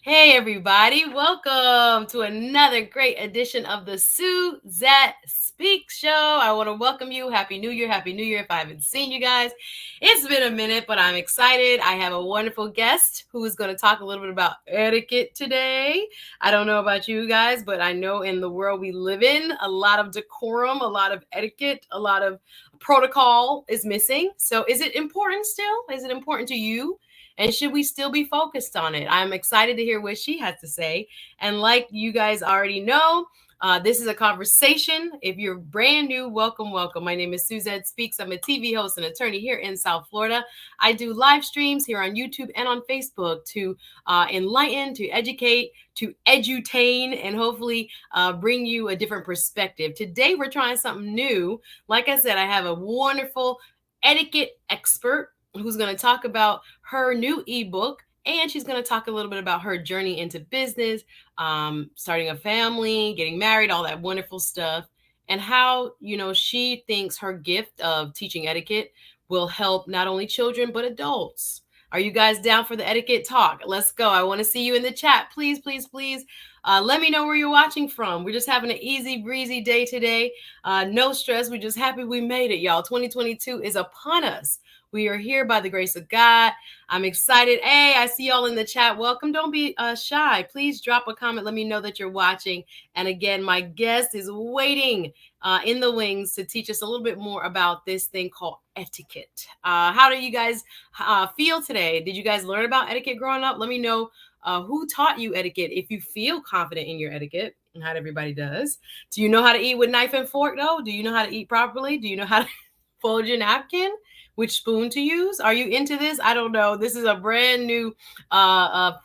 Hey, everybody. Welcome to another great edition of the Suzette Speak Show. I want to welcome you. Happy New Year. Happy New Year. If I haven't seen you guys, it's been a minute, but I'm excited. I have a wonderful guest who is going to talk a little bit about etiquette today. I don't know about you guys, but I know in the world we live in, a lot of decorum, a lot of etiquette, a lot of protocol is missing. So is it important still? Is it important to you? And should we still be focused on it? I'm excited to hear what she has to say. And like you guys already know, this is a conversation. If you're brand new, welcome, welcome. My name is Suzette Speaks. I'm a TV host and attorney here in South Florida. I do live streams here on YouTube and on Facebook to enlighten, to educate, to edutain, and hopefully bring you a different perspective. Today, we're trying something new. Like I said, I have a wonderful etiquette expert who's going to talk about her new ebook, and she's going to talk a little bit about her journey into business, starting a family, getting married, all that wonderful stuff, and how, she thinks her gift of teaching etiquette will help not only children, but adults. Are you guys down for the etiquette talk? Let's go. I want to see you in the chat. Please, please, please. Let me know where you're watching from. We're just having an easy breezy day today. No stress. We're just happy we made it, y'all. 2022 is upon us. We are here by the grace of God. I'm excited. Hey, I see y'all in the chat. Welcome. Don't be shy. Please drop a comment. Let me know that you're watching. And again, my guest is waiting in the wings to teach us a little bit more about this thing called etiquette. How do you guys feel today? Did you guys learn about etiquette growing up? Let me know who taught you etiquette. If you feel confident in your etiquette, and not everybody does. Do you know how to eat with knife and fork, though? Do you know how to eat properly? Do you know how to fold your napkin? Which spoon to use? Are you into this? I don't know. This is a brand new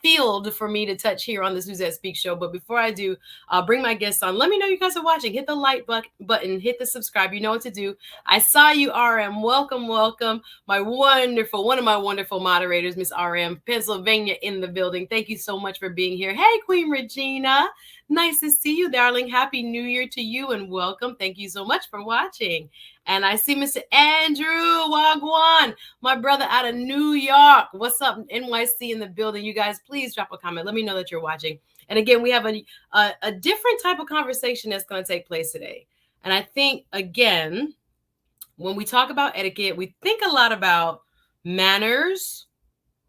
field for me to touch here on the Suzette Speak Show. But before I do, bring my guests on. Let me know you guys are watching. Hit the like button. Hit the subscribe. You know what to do. I saw you, RM. Welcome, welcome. One of my wonderful moderators, Miss RM, Pennsylvania in the building. Thank you so much for being here. Hey, Queen Regina. Nice to see you, darling. Happy New Year to you and welcome. Thank you so much for watching. And I see Mr. Andrew Wagwan, my brother out of New York. What's up, NYC in the building? You guys, please drop a comment. Let me know that you're watching. And again, we have a different type of conversation that's going to take place today. And I think, again, when we talk about etiquette, we think a lot about manners.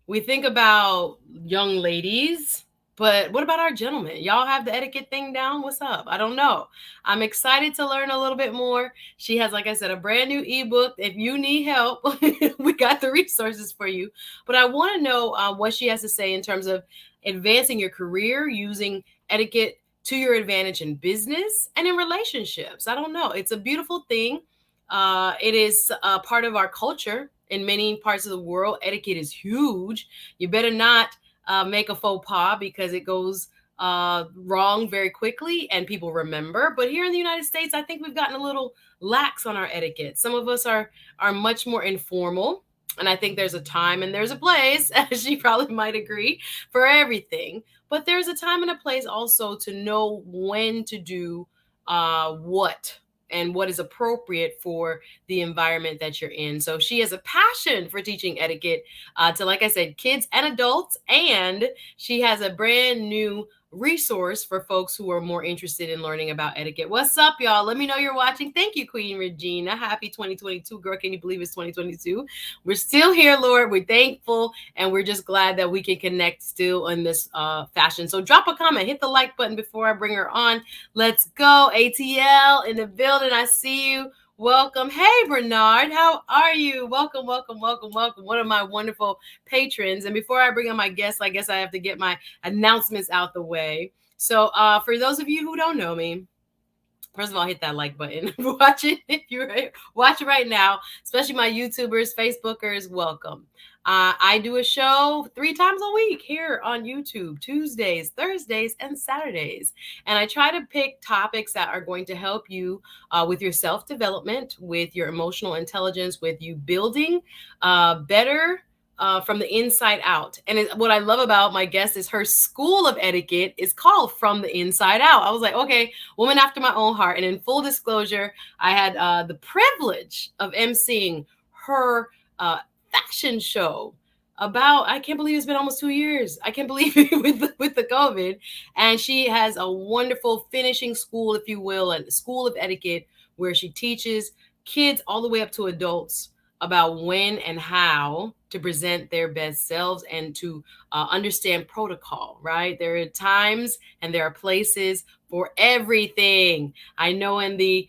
We think about young ladies. But what about our gentlemen? Y'all have the etiquette thing down? What's up? I don't know. I'm excited to learn a little bit more. She has, like I said, a brand new ebook. If you need help, we got the resources for you. But I want to know what she has to say in terms of advancing your career, using etiquette to your advantage in business and in relationships. I don't know. It's a beautiful thing. It is a part of our culture in many parts of the world. Etiquette is huge. You better not make a faux pas because it goes wrong very quickly and people remember. But here in the United States, I think we've gotten a little lax on our etiquette. Some of us are much more informal. And I think there's a time and there's a place, as she probably might agree, for everything. But there's a time and a place also to know when to do what and what is appropriate for the environment that you're in. So she has a passion for teaching etiquette to, like I said, kids and adults. And she has a brand new resource for folks who are more interested in learning about etiquette. What's up, y'all? Let me know you're watching. Thank you, Queen Regina. Happy 2022. Girl, can you believe it's 2022? We're still here, Lord. We're thankful. And we're just glad that we can connect still in this fashion. So drop a comment. Hit the like button before I bring her on. Let's go. ATL in the building. I see you. Welcome. Hey, Bernard. How are you? Welcome, welcome, welcome, welcome. One of my wonderful patrons. And before I bring on my guests, I guess I have to get my announcements out the way. So for those of you who don't know me, first of all, hit that like button. Watch it if you're watch it right now, especially my YouTubers, Facebookers, welcome. I do a show 3 times a week here on YouTube, Tuesdays, Thursdays, and Saturdays. And I try to pick topics that are going to help you with your self-development, with your emotional intelligence, with you building better from the inside out. And what I love about my guest is her school of etiquette is called From the Inside Out. I was like, okay, woman after my own heart. And in full disclosure, I had the privilege of emceeing her fashion show about, I can't believe it's been almost 2 years. I can't believe it with the COVID. And she has a wonderful finishing school, if you will, a school of etiquette where she teaches kids all the way up to adults about when and how to present their best selves and to understand protocol, right? There are times and there are places for everything. I know in the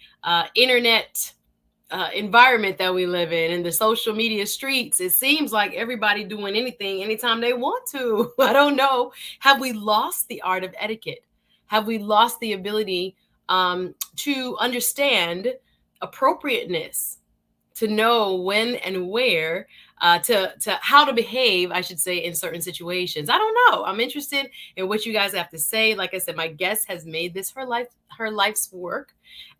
internet environment that we live in the social media streets, it seems like everybody doing anything anytime they want to. I don't know. Have we lost the art of etiquette? Have we lost the ability to understand appropriateness, to know when and where, to how to behave, I should say, in certain situations? I don't know. I'm interested in what you guys have to say. Like I said, my guest has made this her life's work,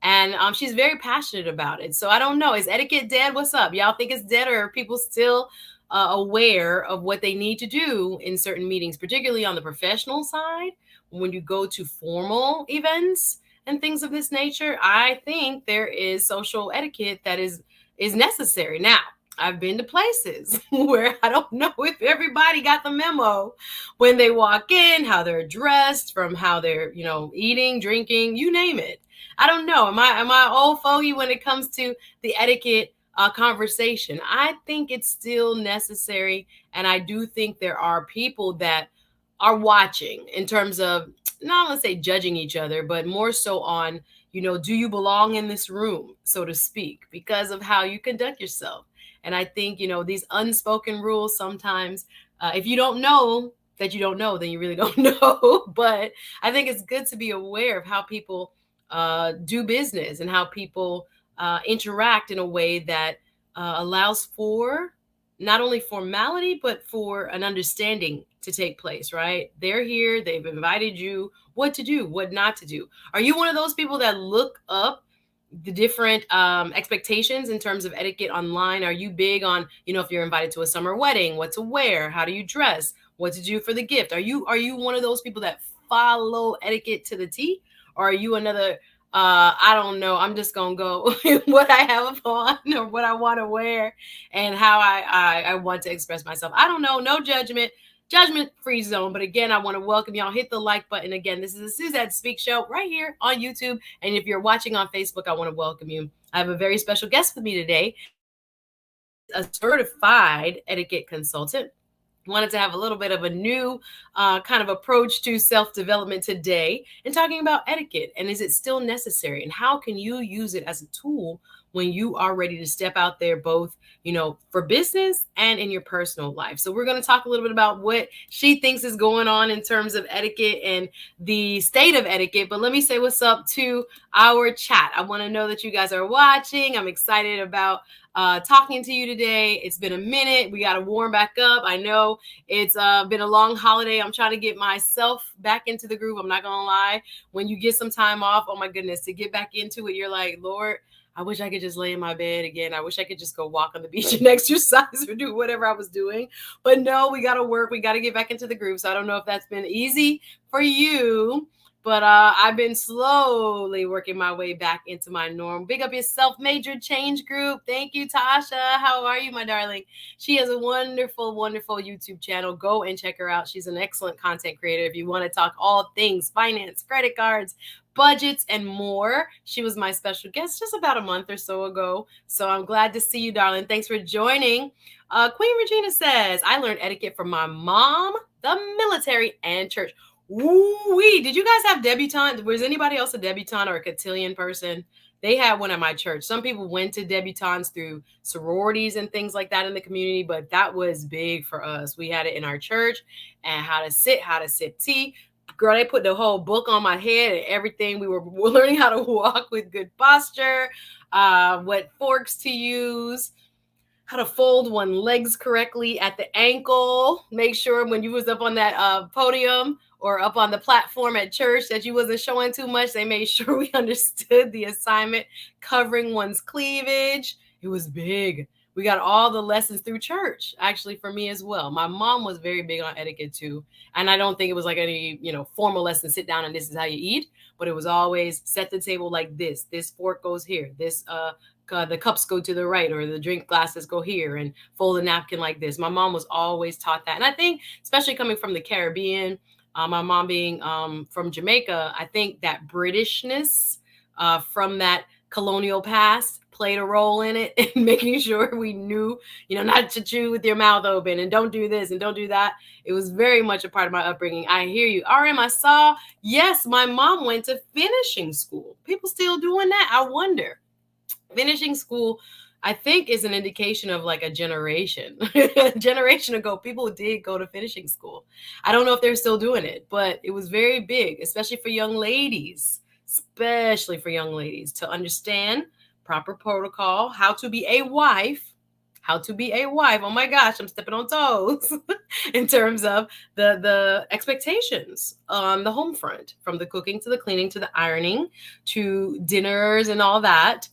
and she's very passionate about it. So I don't know. Is etiquette dead? What's up? Y'all think it's dead, or are people still aware of what they need to do in certain meetings, particularly on the professional side when you go to formal events and things of this nature? I think there is social etiquette that is necessary. Now, I've been to places where I don't know if everybody got the memo when they walk in, how they're dressed, from how they're, eating, drinking, you name it. I don't know. Am I old fogey when it comes to the etiquette conversation? I think it's still necessary, and I do think there are people that are watching in terms of, not let's say judging each other, but more so on, do you belong in this room, so to speak, because of how you conduct yourself. And I think, these unspoken rules sometimes, if you don't know that you don't know, then you really don't know. But I think it's good to be aware of how people do business and how people interact in a way that allows for not only formality, but for an understanding to take place, right? They're here, they've invited you, what to do, what not to do. Are you one of those people that look up the different expectations in terms of etiquette online? Are you big on, if you're invited to a summer wedding, what to wear, how do you dress, what to do for the gift? Are you one of those people that follow etiquette to the T? Or are you another, I don't know, I'm just gonna go what I have on or what I want to wear and how I want to express myself? I don't know, no judgment free zone. But again, I want to welcome y'all. Hit the like button. Again, this is the Suzette Speak Show right here on YouTube. And if you're watching on Facebook, I want to welcome you. I have a very special guest with me today, a certified etiquette consultant. Wanted to have a little bit of a new kind of approach to self-development today and talking about etiquette, and is it still necessary, and how can you use it as a tool when you are ready to step out there, both for business and in your personal life. So we're going to talk a little bit about what she thinks is going on in terms of etiquette and the state of etiquette. But let me say what's up to our chat. I want to know that you guys are watching. I'm excited about talking to you today. It's been a minute. We got to warm back up. I know it's been a long holiday. I'm trying to get myself back into the groove. I'm not going to lie. When you get some time off, oh my goodness, to get back into it, you're like, Lord, I wish I could just lay in my bed again. I wish I could just go walk on the beach and exercise or do whatever I was doing. But no, we got to work. We got to get back into the groove. So I don't know if that's been easy for you. But I've been slowly working my way back into my norm. Big up your self-major change group. Thank you, Tasha. How are you, my darling? She has a wonderful, wonderful YouTube channel. Go and check her out. She's an excellent content creator. If you want to talk all things finance, credit cards, budgets, and more. She was my special guest just about a month or so ago. So I'm glad to see you, darling. Thanks for joining. Queen Regina says, I learned etiquette from my mom, the military, and church. Ooh-wee. Did you guys have debutante? Was anybody else a debutante or a cotillion person? They had one at my church. Some people went to debutantes through sororities and things like that in the community, but that was big for us. We had it in our church, and how to sip tea. Girl, they put the whole book on my head and everything. We were learning how to walk with good posture, what forks to use, how to fold one legs correctly at the ankle. Make sure when you was up on that podium or up on the platform at church that you wasn't showing too much. They made sure we understood the assignment, covering one's cleavage. It was big. We got all the lessons through church, actually, for me as well. My mom was very big on etiquette too. And I don't think it was like any, formal lesson, sit down and this is how you eat. But it was always set the table like this. This fork goes here. This the cups go to the right or the drink glasses go here and fold a napkin like this. My mom was always taught that. And I think, especially coming from the Caribbean, my mom being from Jamaica, I think that Britishness from that colonial past played a role in it in making sure we knew, not to chew with your mouth open and don't do this and don't do that. It was very much a part of my upbringing. I hear you. RM, I saw, yes, my mom went to finishing school. People still doing that? I wonder. Finishing school, I think, is an indication of like a generation. A generation ago, people did go to finishing school. I don't know if they're still doing it, but it was very big, especially for young ladies, to understand proper protocol, how to be a wife. Oh my gosh, I'm stepping on toes in terms of the expectations on the home front, from the cooking to the cleaning to the ironing to dinners and all that.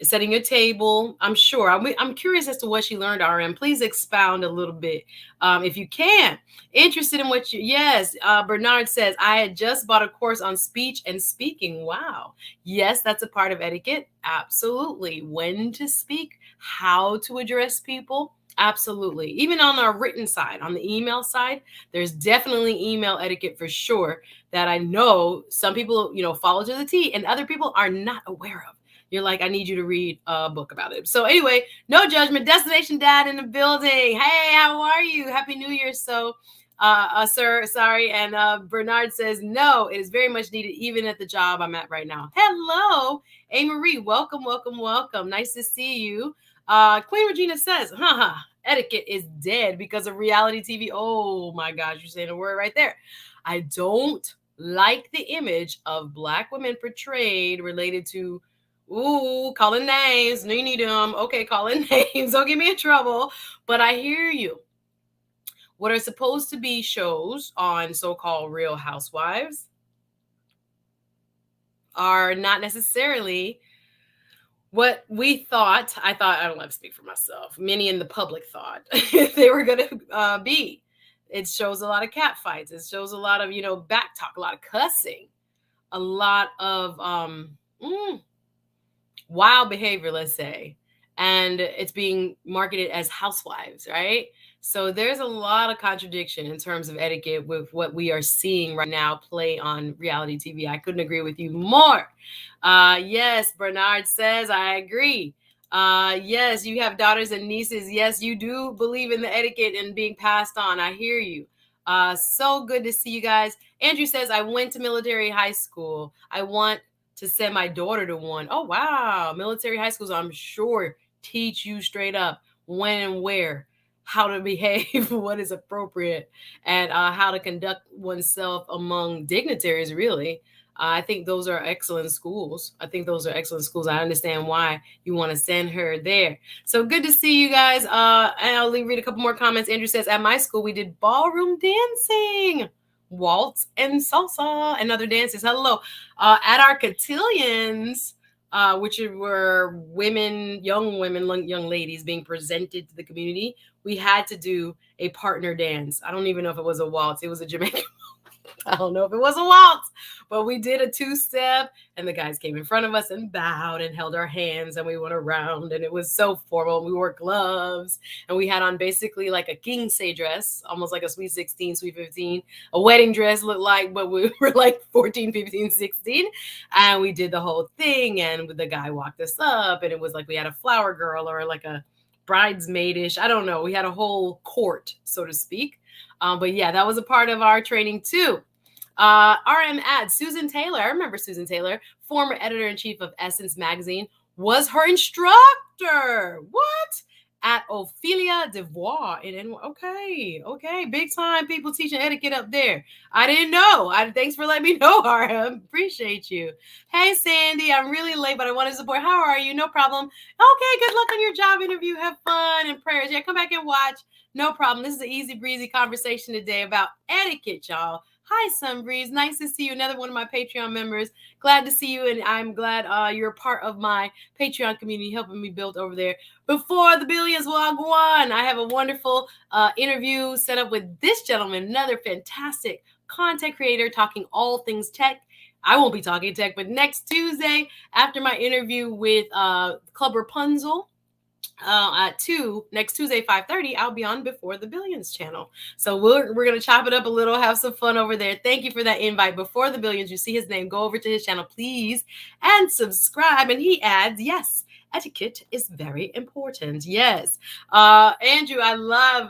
Setting a table. I'm sure. I'm curious as to what she learned, RM. Please expound a little bit if you can. Interested in what you, yes. Bernard says, I had just bought a course on speech and speaking. Wow. Yes, that's a part of etiquette. Absolutely. When to speak, how to address people. Absolutely. Even on our written side, on the email side, there's definitely email etiquette for sure that I know some people, follow to the T and other people are not aware of. You're like, I need you to read a book about it. So anyway, no judgment. Destination Dad in the building. Hey, how are you? Happy New Year. So, sir, sorry. And Bernard says, no, it is very much needed, even at the job I'm at right now. Hello, A. Marie. Welcome, welcome, welcome. Nice to see you. Queen Regina says, etiquette is dead because of reality TV. Oh my gosh, you're saying a word right there. I don't like the image of Black women portrayed related to calling names. No, you need them. Okay, calling names. Don't get me in trouble. But I hear you. What are supposed to be shows on so-called Real Housewives are not necessarily what we thought. I don't have to speak for myself. Many in the public thought they were going to be. It shows a lot of cat fights. It shows a lot of, back talk, a lot of cussing, a lot of wild behavior, let's say, and it's being marketed as housewives, right? So there's a lot of contradiction in terms of etiquette with what we are seeing right now play on reality TV. I couldn't agree with you more. Yes, Bernard says, I agree. Yes, you have daughters and nieces. Yes, you do believe in the etiquette and being passed on. I hear you. So good to see you guys. Andrew says, I went to military high school. I want to send my daughter to one. Oh, wow. Military high schools, I'm sure, teach you straight up when and where, how to behave, what is appropriate, and how to conduct oneself among dignitaries, really. I think those are excellent schools. I understand why you want to send her there. So good to see you guys. And I'll read a couple more comments. Andrew says, at my school, we did ballroom dancing, waltz and salsa and other dances. Hello. At our cotillions, which were young ladies being presented to the community, we had to do a partner dance. I don't even know if it was a waltz. It was a Jamaican. I don't know if it was a waltz, but we did a two-step and the guys came in front of us and bowed and held our hands and we went around and it was so formal. We wore gloves and we had on basically like a king's dress, almost like a sweet 16, sweet 15, a wedding dress looked like, but we were like 14, 15, 16. And we did the whole thing and the guy walked us up and it was like we had a flower girl or like a bridesmaidish. I don't know. We had a whole court, so to speak. But yeah, that was a part of our training too. RM adds, Susan Taylor, I remember Susan Taylor, former editor-in-chief of Essence magazine, was her instructor. What? At Ophelia Devoir in okay, big time people teaching etiquette up there. I didn't know. Thanks for letting me know, RM. Appreciate you. Hey, Sandy, I'm really late, but I want to support. How are you? No problem. Okay, good luck on your job interview. Have fun and prayers. Yeah, come back and watch. No problem. This is an easy breezy conversation today about etiquette, y'all. Hi, Sunbreeze. Nice to see you. Another one of my Patreon members. Glad to see you, and I'm glad you're a part of my Patreon community, helping me build over there. Before the billions wagwan, I have a wonderful interview set up with this gentleman, another fantastic content creator talking all things tech. I won't be talking tech, but next Tuesday after my interview with Club Rapunzel, at 2 next Tuesday, 5:30, I'll be on Before the Billions channel. So we're gonna chop it up a little, have some fun over there. Thank you for that invite. Before the Billions, you see his name, go over to his channel, please, and subscribe. And he adds, yes, etiquette is very important. Yes. Andrew, I'm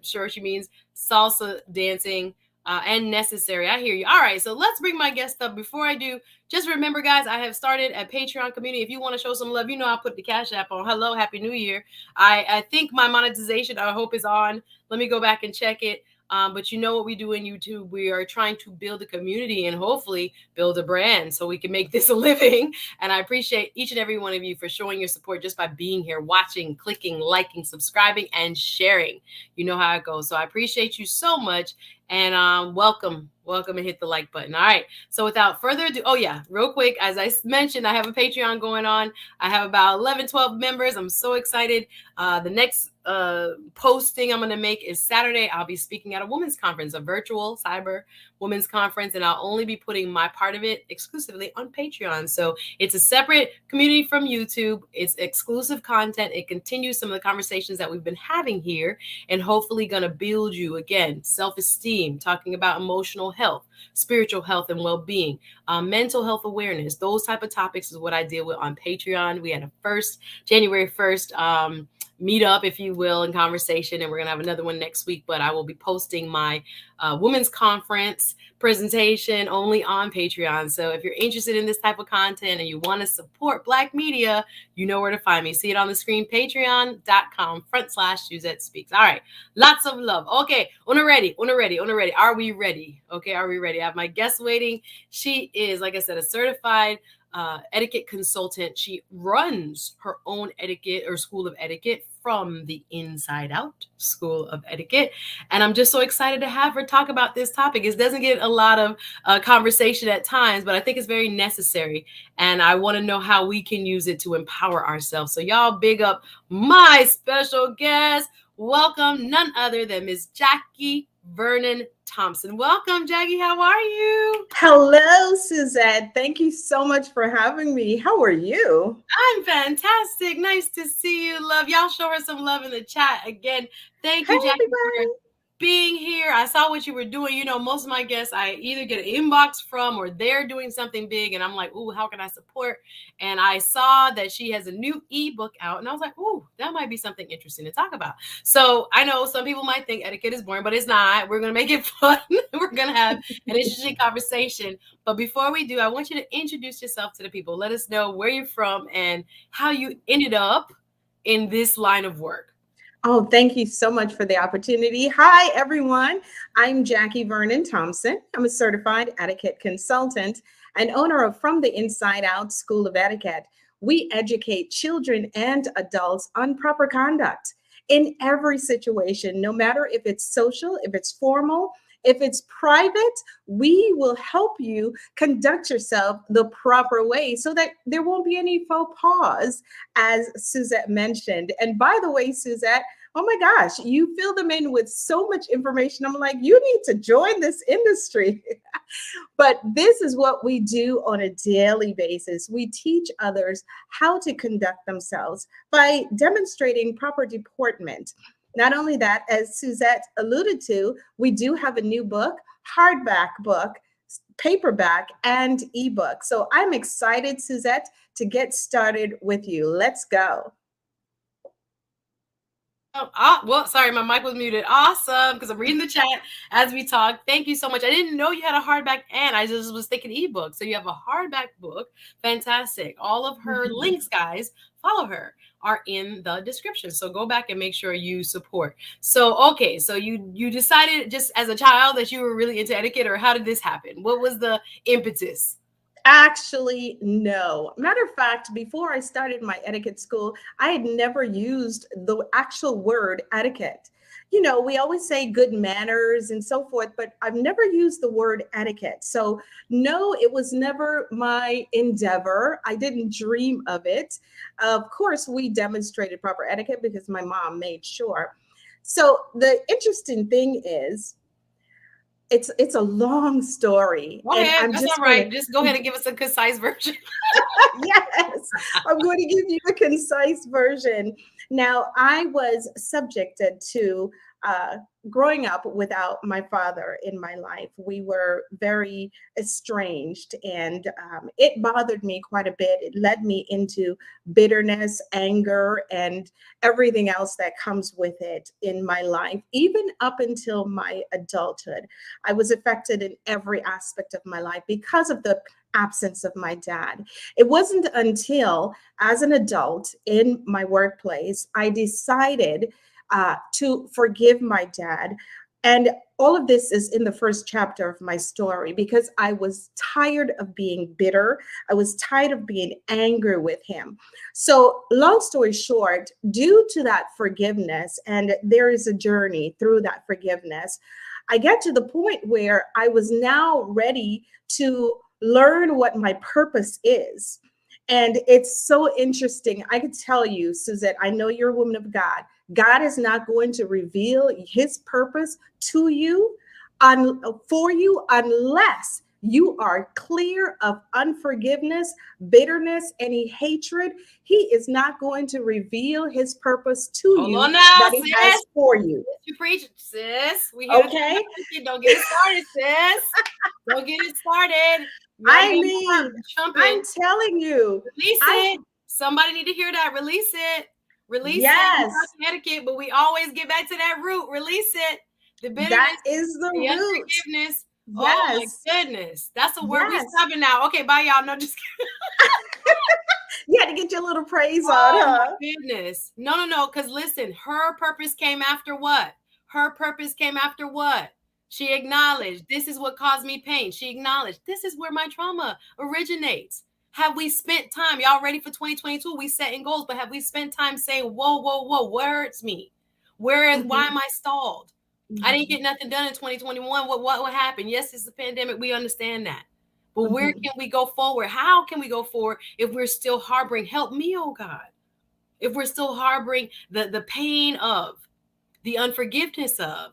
sure she means salsa dancing. And necessary. I hear you. All right, so let's bring my guest up. Before I do, just remember, guys, I have started a Patreon community. If you want to show some love, I'll put the Cash App on. Hello, Happy New Year. I think my monetization, I hope, is on. Let me go back and check it. But you know what we do in YouTube? We are trying to build a community and hopefully build a brand so we can make this a living. And I appreciate each and every one of you for showing your support just by being here, watching, clicking, liking, subscribing, and sharing. You know how it goes. So I appreciate you so much. And welcome and hit the like button. All right. So without further ado, real quick, as I mentioned, I have a Patreon going on. I have about 11, 12 members. I'm so excited. The next posting I'm going to make is Saturday. I'll be speaking at a women's conference, a virtual cyber women's conference, and I'll only be putting my part of it exclusively on Patreon. So it's a separate community from YouTube. It's exclusive content. It continues some of the conversations that we've been having here, and hopefully going to build you, again, self-esteem, talking about emotional health, spiritual health and well-being, mental health awareness. Those type of topics is what I deal with on Patreon. We had a January 1st meet up, if you will, in conversation, and we're gonna have another one next week. But I will be posting my women's conference presentation only on Patreon. So if you're interested in this type of content and you want to support Black media, you know where to find me. See it on the screen, patreon.com/Suzette Speaks. All right, lots of love. Okay, una ready. Are we ready? Okay, are we ready? I have my guest waiting. She is, like I said, a certified etiquette consultant. She runs her own etiquette or school of etiquette from the Inside Out School of Etiquette. And I'm just so excited to have her talk about this topic. It doesn't get a lot of conversation at times, but I think it's very necessary. And I want to know how we can use it to empower ourselves. So y'all big up my special guest. Welcome none other than Miss Jackie Vernon-Thompson. Welcome, Jackie. How are you? Hello, Suzette. Thank you so much for having me. How are you? I'm fantastic. Nice to see you, love. Y'all show her some love in the chat. Again, thank you, Hey, Jackie, everybody. for being here. I saw what you were doing. Most of my guests, I either get an inbox from or they're doing something big, and I'm like, ooh, how can I support? And I saw that she has a new ebook out, and I was like, ooh, that might be something interesting to talk about. So I know some people might think etiquette is boring, but it's not. We're going to make it fun. We're going to have an interesting conversation. But before we do, I want you to introduce yourself to the people. Let us know where you're from and how you ended up in this line of work. Oh, thank you so much for the opportunity. Hi, everyone. I'm Jackie Vernon-Thompson. I'm a certified etiquette consultant and owner of From the Inside Out School of Etiquette. We educate children and adults on proper conduct in every situation, no matter if it's social, if it's formal, if it's private. We will help you conduct yourself the proper way so that there won't be any faux pas, as Suzette mentioned. And by the way, Suzette, oh my gosh, you fill them in with so much information. I'm like, you need to join this industry. But this is what we do on a daily basis. We teach others how to conduct themselves by demonstrating proper deportment. Not only that, as Suzette alluded to, we do have a new book, hardback book, paperback, and ebook. So I'm excited, Suzette, to get started with you. Let's go. Well, sorry, my mic was muted. Awesome, because I'm reading the chat as we talk. Thank you so much. I didn't know you had a hardback, and I just was thinking ebook. So you have a hardback book. Fantastic. All of her links, guys, follow her, are in the description. So go back and make sure you support. So, okay, so you decided just as a child that you were really into etiquette, or how did this happen? What was the impetus? Actually, no. Matter of fact, before I started my etiquette school, I had never used the actual word etiquette. We always say good manners and so forth, but I've never used the word etiquette. So, no, it was never my endeavor. I didn't dream of it. Of course, we demonstrated proper etiquette because my mom made sure. So, the interesting thing is, It's a long story, Go and ahead. I'm That's just all going to right. Just go ahead and give us a concise version. yes, I'm going to give you a concise version. Now, I was subjected to uh, growing up without my father in my life. We were very estranged, and it bothered me quite a bit. It led me into bitterness, anger, and everything else that comes with it in my life, even up until my adulthood. I was affected in every aspect of my life because of the absence of my dad. It wasn't until, as an adult in my workplace, I decided to forgive my dad. And all of this is in the first chapter of my story because I was tired of being bitter. I was tired of being angry with him. So, long story short, due to that forgiveness, and there is a journey through that forgiveness, I get to the point where I was now ready to learn what my purpose is. And it's so interesting. I could tell you, Suzette, I know you're a woman of God. God is not going to reveal his purpose to you for you unless you are clear of unforgiveness, bitterness, any hatred. He is not going to reveal his purpose to Hold you on now, that he has sis. for you. You preach, sis. We here to talk Okay? about etiquette. Don't get it started, sis. Don't get it started. You already I got my heart mean, I'm jumping. telling you, Release I it. Somebody need to hear that. Release it. Release it. We yes, talk etiquette, but we always get back to that root. Release it. The that bitterness, is the the root. unforgiveness. Oh my Yes, goodness. That's a word. We yes. stopping now. Okay, bye y'all. No, just kidding. You had to get your little praise on, Oh my huh? goodness. No, no, no. Because listen, her purpose came after what? Her purpose came after what? She acknowledged this is what caused me pain. She acknowledged this is where my trauma originates. Have we spent time? Y'all ready for 2022? We setting goals, but have we spent time saying, whoa, whoa, whoa, where hurts me? Why am Mhm, I stalled? I didn't mhm, get nothing done in 2021. What happened? Yes, it's a pandemic. We understand that. But where mhm. can we go forward? How can we go forward if we're still harboring, help me, oh God, if we're still harboring the pain of, the unforgiveness of,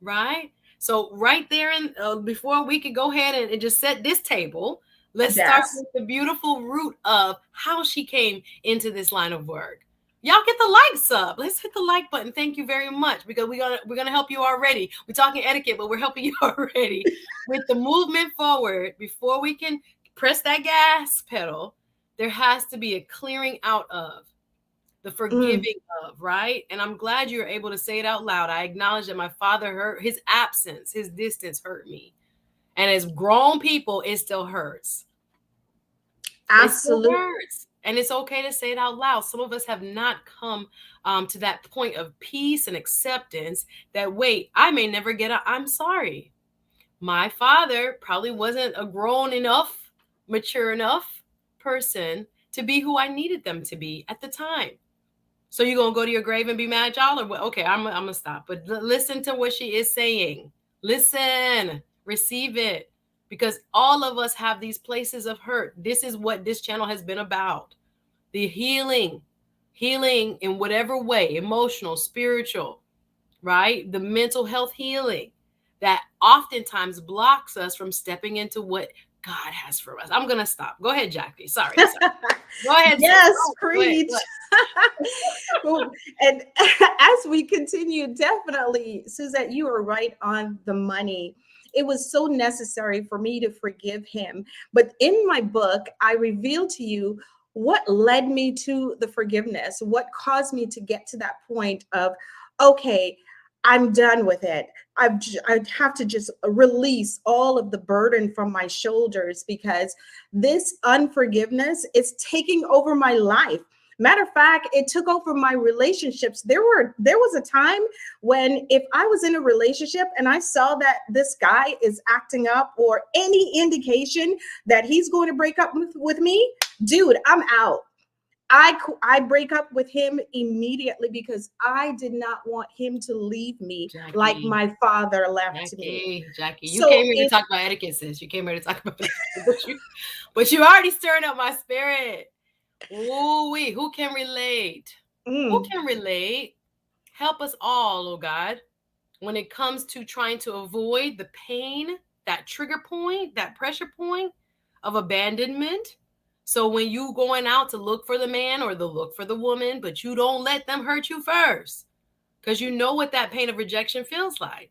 right? So right there, and before we could go ahead and just set this table, let's start Yes. with the beautiful root of how she came into this line of work. Y'all get the likes up. Let's hit the like button. Thank you very much because we're gonna help you already. We're talking etiquette, but we're helping you already with the movement forward. Before we can press that gas pedal, there has to be a clearing out of the Mm, forgiving of, right? And I'm glad you're able to say it out loud. I acknowledge that my father hurt, his absence, his distance hurt me. And as grown people, it still hurts. It still absolutely. hurts. And it's okay to say it out loud. Some of us have not come to that point of peace and acceptance that, wait, I may never get a I'm sorry. My father probably wasn't a grown enough, mature enough person to be who I needed them to be at the time. So you gonna go to your grave and be mad, y'all, or what? Okay, I'm gonna stop. But listen to what she is saying. Listen, receive it, because all of us have these places of hurt. This is what this channel has been about: the healing in whatever way, emotional, spiritual, right? The mental health healing that oftentimes blocks us from stepping into what God has for us. I'm gonna stop. Go ahead, Jackie. Sorry, sorry. Go ahead, sis. Yes, Go ahead. preach. Go ahead. Well, and as we continue, definitely, Suzette, you are right on the money. It was so necessary for me to forgive him. But in my book, I reveal to you what led me to the forgiveness, what caused me to get to that point of, okay, I'm done with it. I have to just release all of the burden from my shoulders because this unforgiveness is taking over my life. Matter of fact, it took over my relationships. There was a time when if I was in a relationship and I saw that this guy is acting up or any indication that he's going to break up with me, dude, I'm out. I break up with him immediately because I did not want him to leave me like Jackie, my father left me. Jackie, you came So here to it talk about etiquette, sis. You came here to talk about etiquette, but you already stirring up my spirit. Ooh, who can relate? Who mm, can relate? Help us all, oh God. when it comes to trying to avoid the pain, that trigger point, that pressure point of abandonment. So when you going out to look for the man or the look for the woman, but you don't let them hurt you first, because you know what that pain of rejection feels like.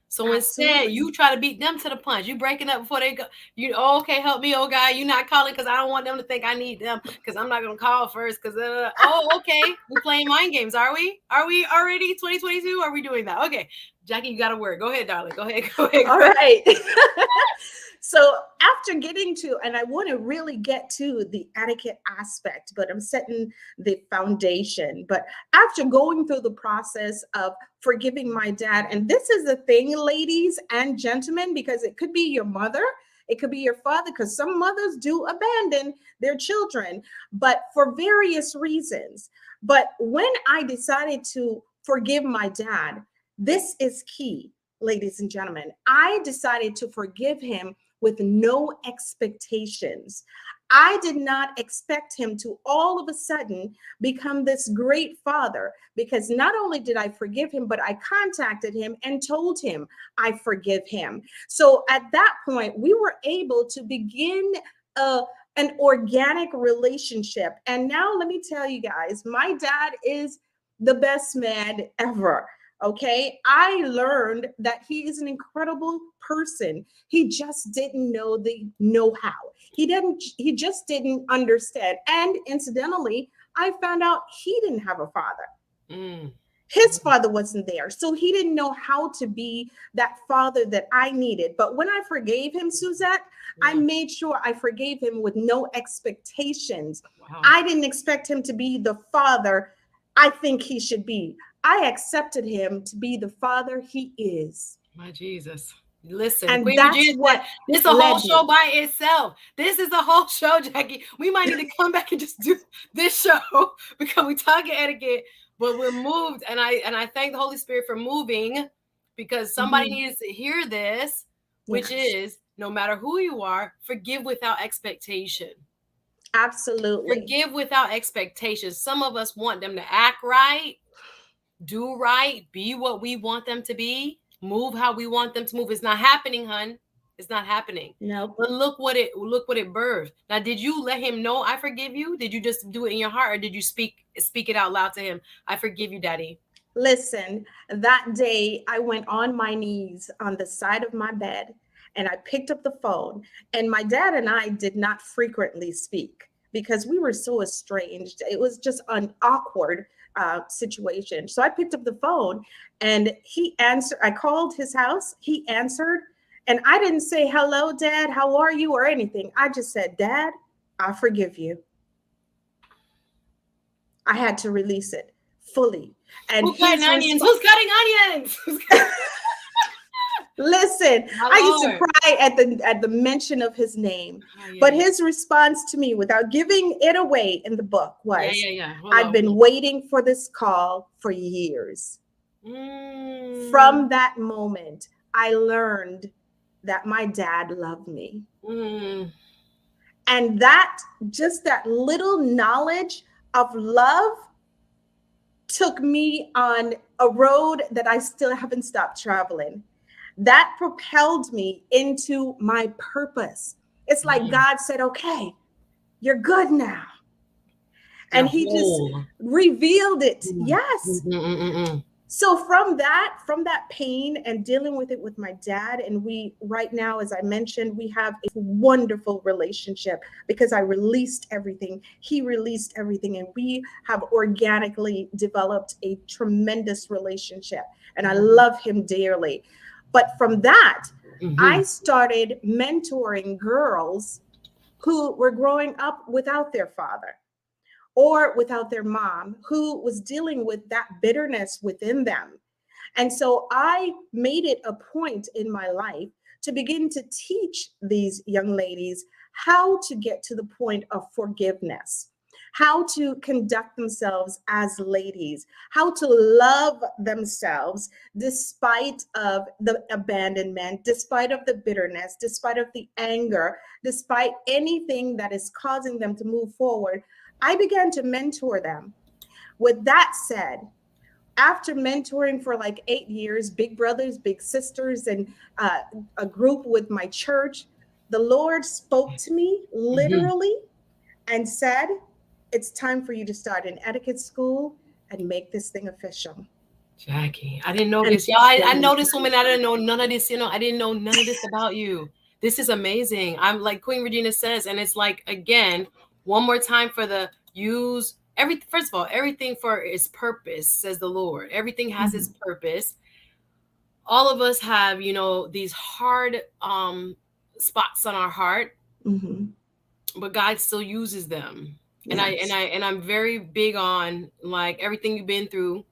So instead, Absolutely. you try to beat them to the punch. You breaking up before they go. You okay? Help me, oh guy. You not calling because I don't want them to think I need them because I'm not gonna call first. Because okay, we playing mind games. Are we? Are we already 2022? Are we doing that? Okay, Jackie, you got a word. Go ahead, darling. Go ahead. Go ahead. All right. So after getting to, and I want to really get to the etiquette aspect, but I'm setting the foundation. But after going through the process of forgiving my dad, and this is the thing, ladies and gentlemen, because it could be your mother, it could be your father, because some mothers do abandon their children, but for various reasons. But when I decided to forgive my dad, this is key, ladies and gentlemen. I decided to forgive him with no expectations. I did not expect him to all of a sudden become this great father, because not only did I forgive him, but I contacted him and told him I forgive him. So at that point, we were able to begin an organic relationship. And now let me tell you guys, my dad is the best man ever. Okay, I learned that he is an incredible person. He just didn't know the know-how. He just didn't understand. And incidentally, I found out he didn't have a father. Mm. His father wasn't there. So he didn't know how to be that father that I needed. But when I forgave him, Suzette, I made sure I forgave him with no expectations. Wow. I didn't expect him to be the father I think he should be. I accepted him to be the father he is. My Jesus. Listen, And Queen that's Regina said what this is a whole led show me. by itself. This is a whole show, Jackie. We might need to come back and just do this show because we talking etiquette, but we're moved. And I thank the Holy Spirit for moving, because somebody needs to hear this, which Yes, is no matter who you are, forgive without expectation. absolutely. Forgive without expectations. Some of us want them to act right, do right, be what we want them to be, move how we want them to move. It's not happening, hun. It's not happening. Nope. But look what it birthed. Now, did you let him know I forgive you? Did you just do it in your heart, or did you speak it out loud to him? I forgive you, Daddy. Listen, that day I went on my knees on the side of my bed and I picked up the phone. And my dad and I did not frequently speak because we were so estranged. It was just an awkward situation. So I picked up the phone and he answered. I called his house. He answered. And I didn't say, "Hello, Dad, how are you?" or anything. I just said, "Dad, I forgive you." I had to release it fully. And Who's cutting his onions? response. Who's cutting onions? Listen, My I used to Lord. cry at the mention of his name. Oh, yeah, But yeah. his response to me, without giving it away in the book, was, Yeah. "I've been waiting for this call for years." Mm. From that moment, I learned that my dad loved me. Mm. And that, just that little knowledge of love, took me on a road that I still haven't stopped traveling. That propelled me into my purpose. It's like God said, "Okay, you're good now." You're And he just whole. revealed it. Mm. Yes. Mm. So from that pain and dealing with it with my dad, and we right now, as I mentioned, we have a wonderful relationship because I released everything, he released everything, and we have organically developed a tremendous relationship. And I love him dearly. But from that, I started mentoring girls who were growing up without their father or without their mom, who was dealing with that bitterness within them. And so I made it a point in my life to begin to teach these young ladies how to get to the point of forgiveness, how to conduct themselves as ladies, how to love themselves despite of the abandonment, despite of the bitterness, despite of the anger, despite anything that is causing them to move forward. I began to mentor them. With that said, After mentoring for like 8 years, big brothers, big sisters, and a group with my church, the Lord spoke to me Mhm. literally and said, "It's time for you to start an etiquette school and make this thing official." Jackie, I didn't know And this. Y'all, I when the know this time woman. I didn't know none of this. I didn't know none of this about you. This is amazing. I'm like Queen Regina says, and it's like, again, one more time for the use every. First of all, everything for its purpose, says the Lord. Everything has its Mhm, purpose. All of us have, these hard spots on our heart, mhm. but God still uses them. Yes. And I'm very big on, like, everything you've been through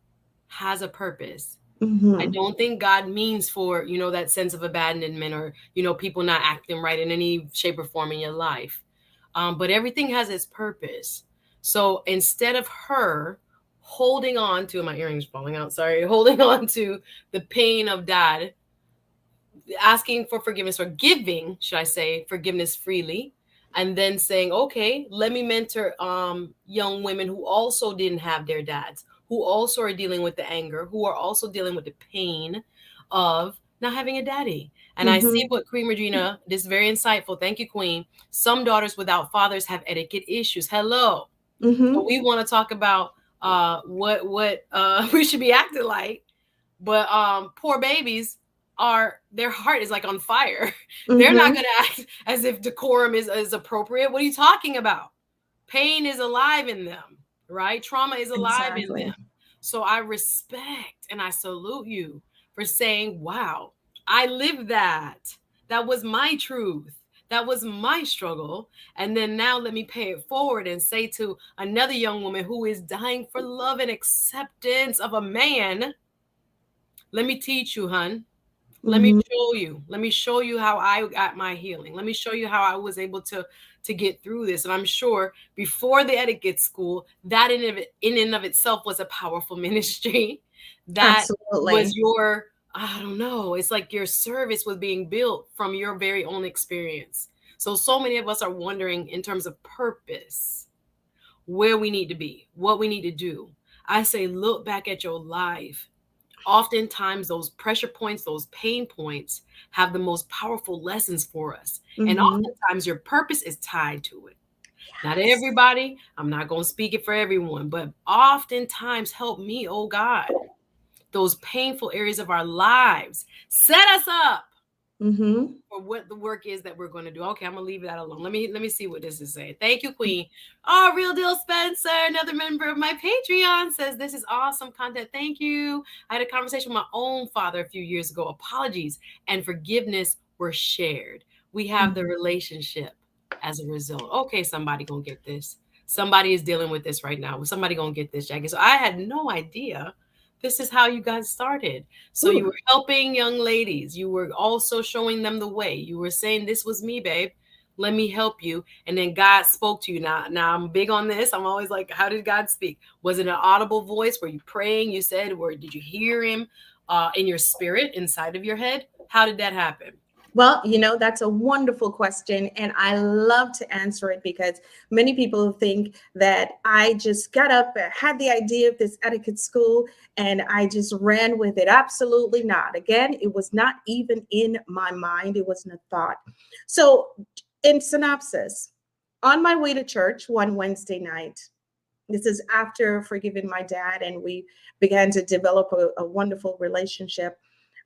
has a purpose. I Mhm, don't think God means for, that sense of abandonment, or, people not acting right in any shape or form in your life. But everything has its purpose. So instead of her holding on to, my earrings falling out, sorry, holding on to the pain of dad, asking for forgiveness, or giving, should I say, forgiveness freely, and then saying, okay, let me mentor young women who also didn't have their dads, who also are dealing with the anger, who are also dealing with the pain of not having a daddy. And I see mhm, what Queen Regina, this is very insightful. Thank you, Queen. Some daughters without fathers have etiquette issues. Hello. So mhm, we want to talk about what we should be acting like, but poor babies, are their heart is like on fire. They're not mhm. going to act as if decorum is appropriate. What are you talking about? Pain is alive in them, right? Trauma is alive in them. Exactly. So I respect and I salute you for saying, wow, I lived that. That was my truth. That was my struggle. And then now let me pay it forward and say to another young woman who is dying for love and acceptance of a man, let me teach you, hun. Let me Mhm. show you. Let me show you how I got my healing. Let me show you how I was able to get through this. And I'm sure before the etiquette school, that in and of itself was a powerful ministry. That was Absolutely. your, I don't know, it's like your service was being built from your very own experience. So many of us are wondering in terms of purpose, where we need to be, what we need to do. I say, look back at your life. Oftentimes those pressure points, those pain points have the most powerful lessons for us. And Mhm. oftentimes your purpose is tied to it. Not Yes. everybody, I'm not going to speak it for everyone, but oftentimes, help me, oh God, those painful areas of our lives set us up Mhm. for what the work is that we're going to do. Okay, I'm gonna leave that alone. Let me see what this is saying. Thank you, Queen. Oh, Real Deal Spencer, another member of my Patreon, says this is awesome content. Thank you. I had a conversation with my own father a few years ago. Apologies and forgiveness were shared. We have the Mhm. relationship as a result. Okay, somebody gonna get this. Somebody is dealing with this right now. Somebody gonna get this, Jackie. So I had no idea this is how you got started. So you Ooh. were helping young ladies. You were also showing them the way. You were saying, "This was me, babe. Let me help you." And then God spoke to you. Now I'm big on this. I'm always like, "How did God speak? Was it an audible voice? Were you praying? You said, or did you hear Him in your spirit, inside of your head? How did that happen?" Well, that's a wonderful question, and I love to answer it because many people think that I just got up, had the idea of this etiquette school, and I just ran with it. Absolutely not. Again, it was not even in my mind, it wasn't a thought. So, in synopsis, on my way to church one Wednesday night, this is after forgiving my dad, and we began to develop a wonderful relationship.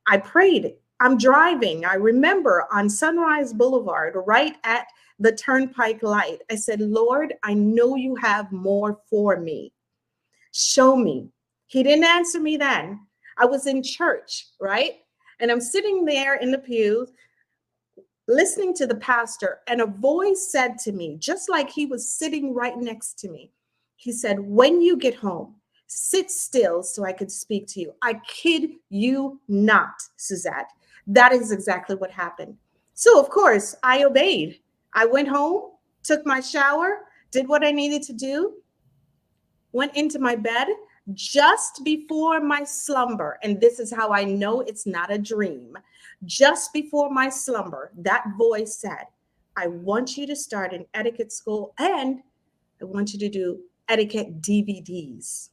I prayed. I'm driving. I remember on Sunrise Boulevard, right at the turnpike light, I said, Lord, I know you have more for me. Show me. He didn't answer me then. I was in church, right? And I'm sitting there in the pew listening to the pastor, and a voice said to me, just like he was sitting right next to me, he said, when you get home, sit still so I could speak to you. I kid you not, Suzette. That is exactly what happened. So, of course, I obeyed. I went home, took my shower, did what I needed to do, went into my bed just before my slumber. And this is how I know it's not a dream. Just before my slumber, that voice said, I want you to start an etiquette school and I want you to do etiquette DVDs.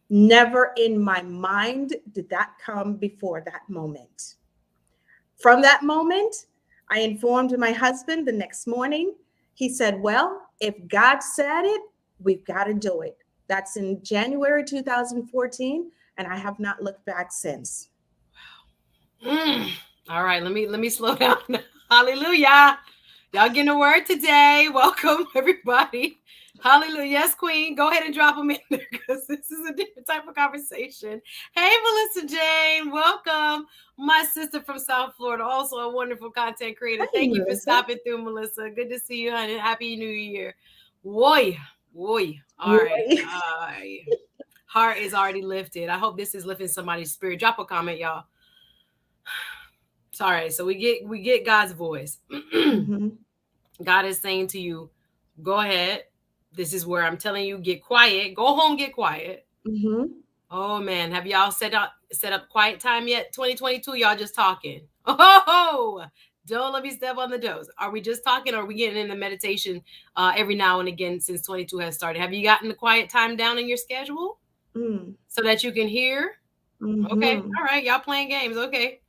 Never in my mind did that come before that moment. From that moment, I informed my husband the next morning. He said, well, if God said it, we've got to do it. That's in January 2014, and I have not looked back since. Mm. All right, let me slow down. Hallelujah. Y'all getting a word today. Welcome, everybody. Hallelujah. Yes, Queen. Go ahead and drop them in there because this is a different type of conversation. Hey, Melissa Jane. Welcome. My sister from South Florida, also a wonderful content creator. Hey, Thank you for Melissa. stopping through, Melissa. Good to see you, honey. Happy New Year. Boy, boy. All right. Boy. Heart is already lifted. I hope this is lifting somebody's spirit. Drop a comment, y'all. Sorry. So we get God's voice. Mhm, God is saying to you, go ahead. This is where I'm telling you, get quiet. Go home, get quiet. mhm. Oh man, have y'all set up quiet time yet? 2022, y'all just talking. Oh, don't let me step on the toes. Are we just talking or are we getting in the meditation every now and again since 22 has started? Have you gotten the quiet time down in your schedule Mm, so that you can hear? Okay. mhm. All right. Y'all playing games. Okay.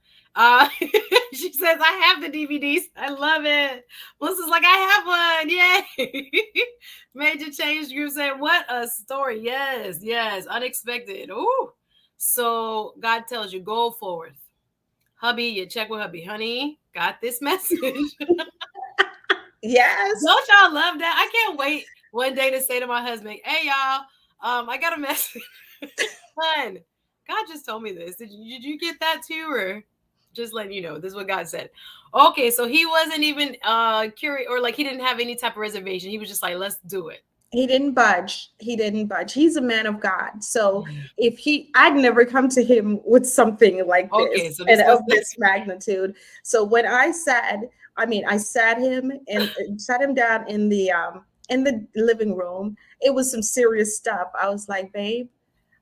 She says, I have the DVDs. I love it. Melissa's like, I have one. Yay. Major Change Group said, what a story. Yes. Yes. Unexpected. Ooh. So God tells you, go forward. Hubby, you check with hubby. Honey, got this message. Yes. Don't y'all love that? I can't wait one day to say to my husband, hey, y'all, I got a message. Son, God just told me this. Did you get that too? Or just letting you know, this is what God said. Okay, so he wasn't even curious or like he didn't have any type of reservation. He was just like, let's do it. He didn't budge. He didn't budge. He's a man of God. So Yeah. if I'd never come to him with something like Okay, this so and this was of this magnitude. So when I sat him and sat him down in the living room. It was some serious stuff. I was like, babe,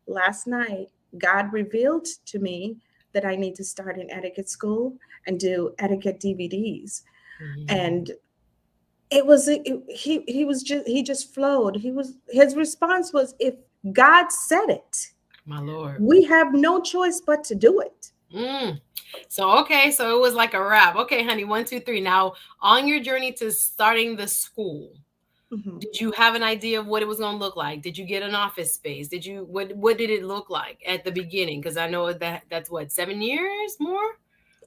last night God revealed to me that I need to start an etiquette school and do etiquette DVDs. Mhm. And it was he just flowed. His response was, if God said it, My Lord. we have no choice but to do it. Mm. So okay, so it was like a wrap. Okay, honey, one, two, three. Now on your journey to starting the school, Mhm. did you have an idea of what it was going to look like? Did you get an office space? Did you what did it look like at the beginning? Because I know that's what 7 years more.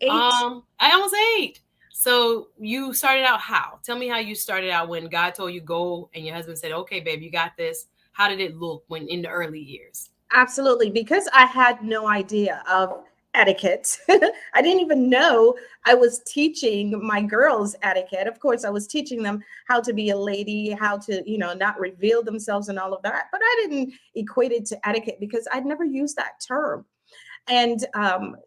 8. I almost 8. So you started out how? Tell me how you started out when God told you go and your husband said, "Okay, babe, you got this." How did it look when in the early years? Absolutely, because I had no idea of etiquette. I didn't even know I was teaching my girls etiquette. Of course, I was teaching them how to be a lady, how to, not reveal themselves and all of that. But I didn't equate it to etiquette because I'd never used that term. And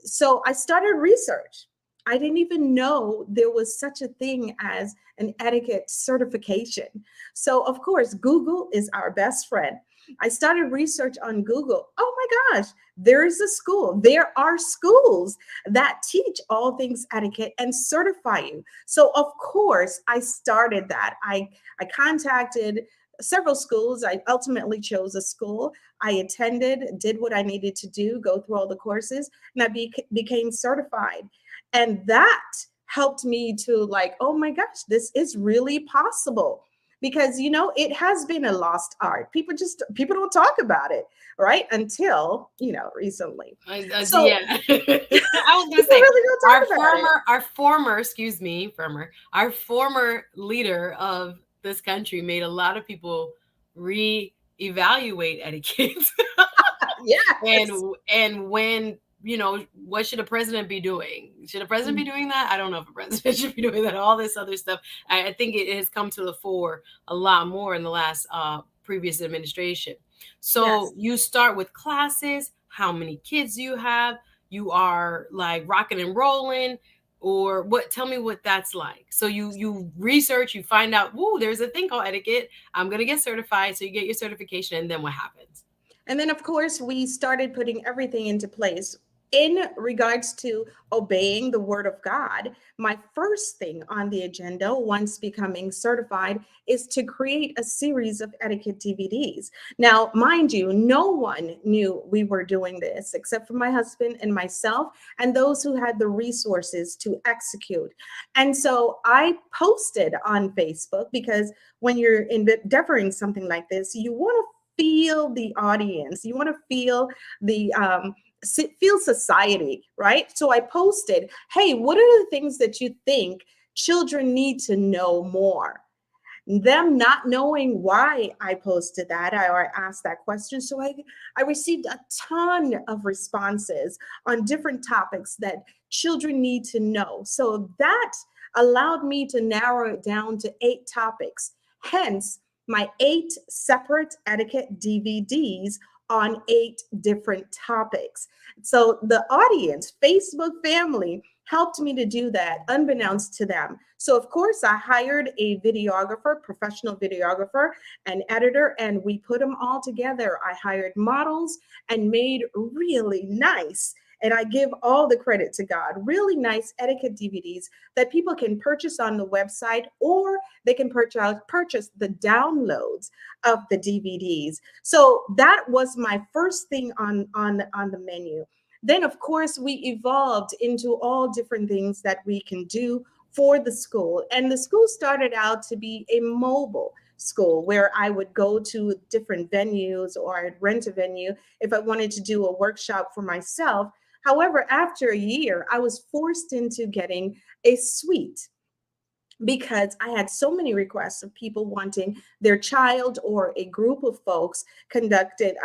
so I started research. I didn't even know there was such a thing as an etiquette certification. So, of course, Google is our best friend. I started research on Google. Oh my gosh, there is a school. There are schools that teach all things etiquette and certify you. So, of course, I started that. I contacted several schools. I ultimately chose a school. I attended, did what I needed to do, go through all the courses, and became certified. And that helped me to like, oh my gosh, this is really possible. Because it has been a lost art. People don't talk about it, right? Until recently. So Yeah, I was gonna people say really don't talk about it. excuse me, our former leader of this country made a lot of people re-evaluate etiquette. and Yes. and when what should a president be doing? Should a president be Mm, doing that? I don't know if a president should be doing that. All this other stuff. I think it has come to the fore a lot more in the last previous administration. So yes. you start with classes. How many kids you have? You are like rocking and rolling, or what? Tell me what that's like. So you research, you find out. Whoa, there's a thing called etiquette. I'm gonna get certified. So you get your certification, and then what happens? And then, of course, we started putting everything into place. in regards to obeying the word of God, my first thing on the agenda once becoming certified is to create a series of etiquette DVDs. Now, mind you, no one knew we were doing this except for my husband and myself and those who had the resources to execute. And so I posted on Facebook because when you're endeavoring something like this, you want to feel the audience, you want to feel the feel society, right? So I posted, hey, what are the things that you think children need to know more? Them not knowing why I posted that or I asked that question. So I received a ton of responses on different topics that children need to know. So that allowed me to narrow it down to 8 topics. Hence, my 8 separate etiquette DVDs on 8 different topics. So the audience, Facebook family, helped me to do that unbeknownst to them. So of course I hired a videographer, professional videographer, an editor, and we put them all together. I hired models and made really nice, and I give all the credit to God, really nice etiquette DVDs that people can purchase on the website, or they can purchase the downloads of the DVDs. So that was my first thing on the menu. Then, of course, we evolved into all different things that we can do for the school. And the school started out to be a mobile school where I would go to different venues or I'd rent a venue if I wanted to do a workshop for myself. However, after a year, I was forced into getting a suite because I had so many requests of people wanting their child or a group of folks conducting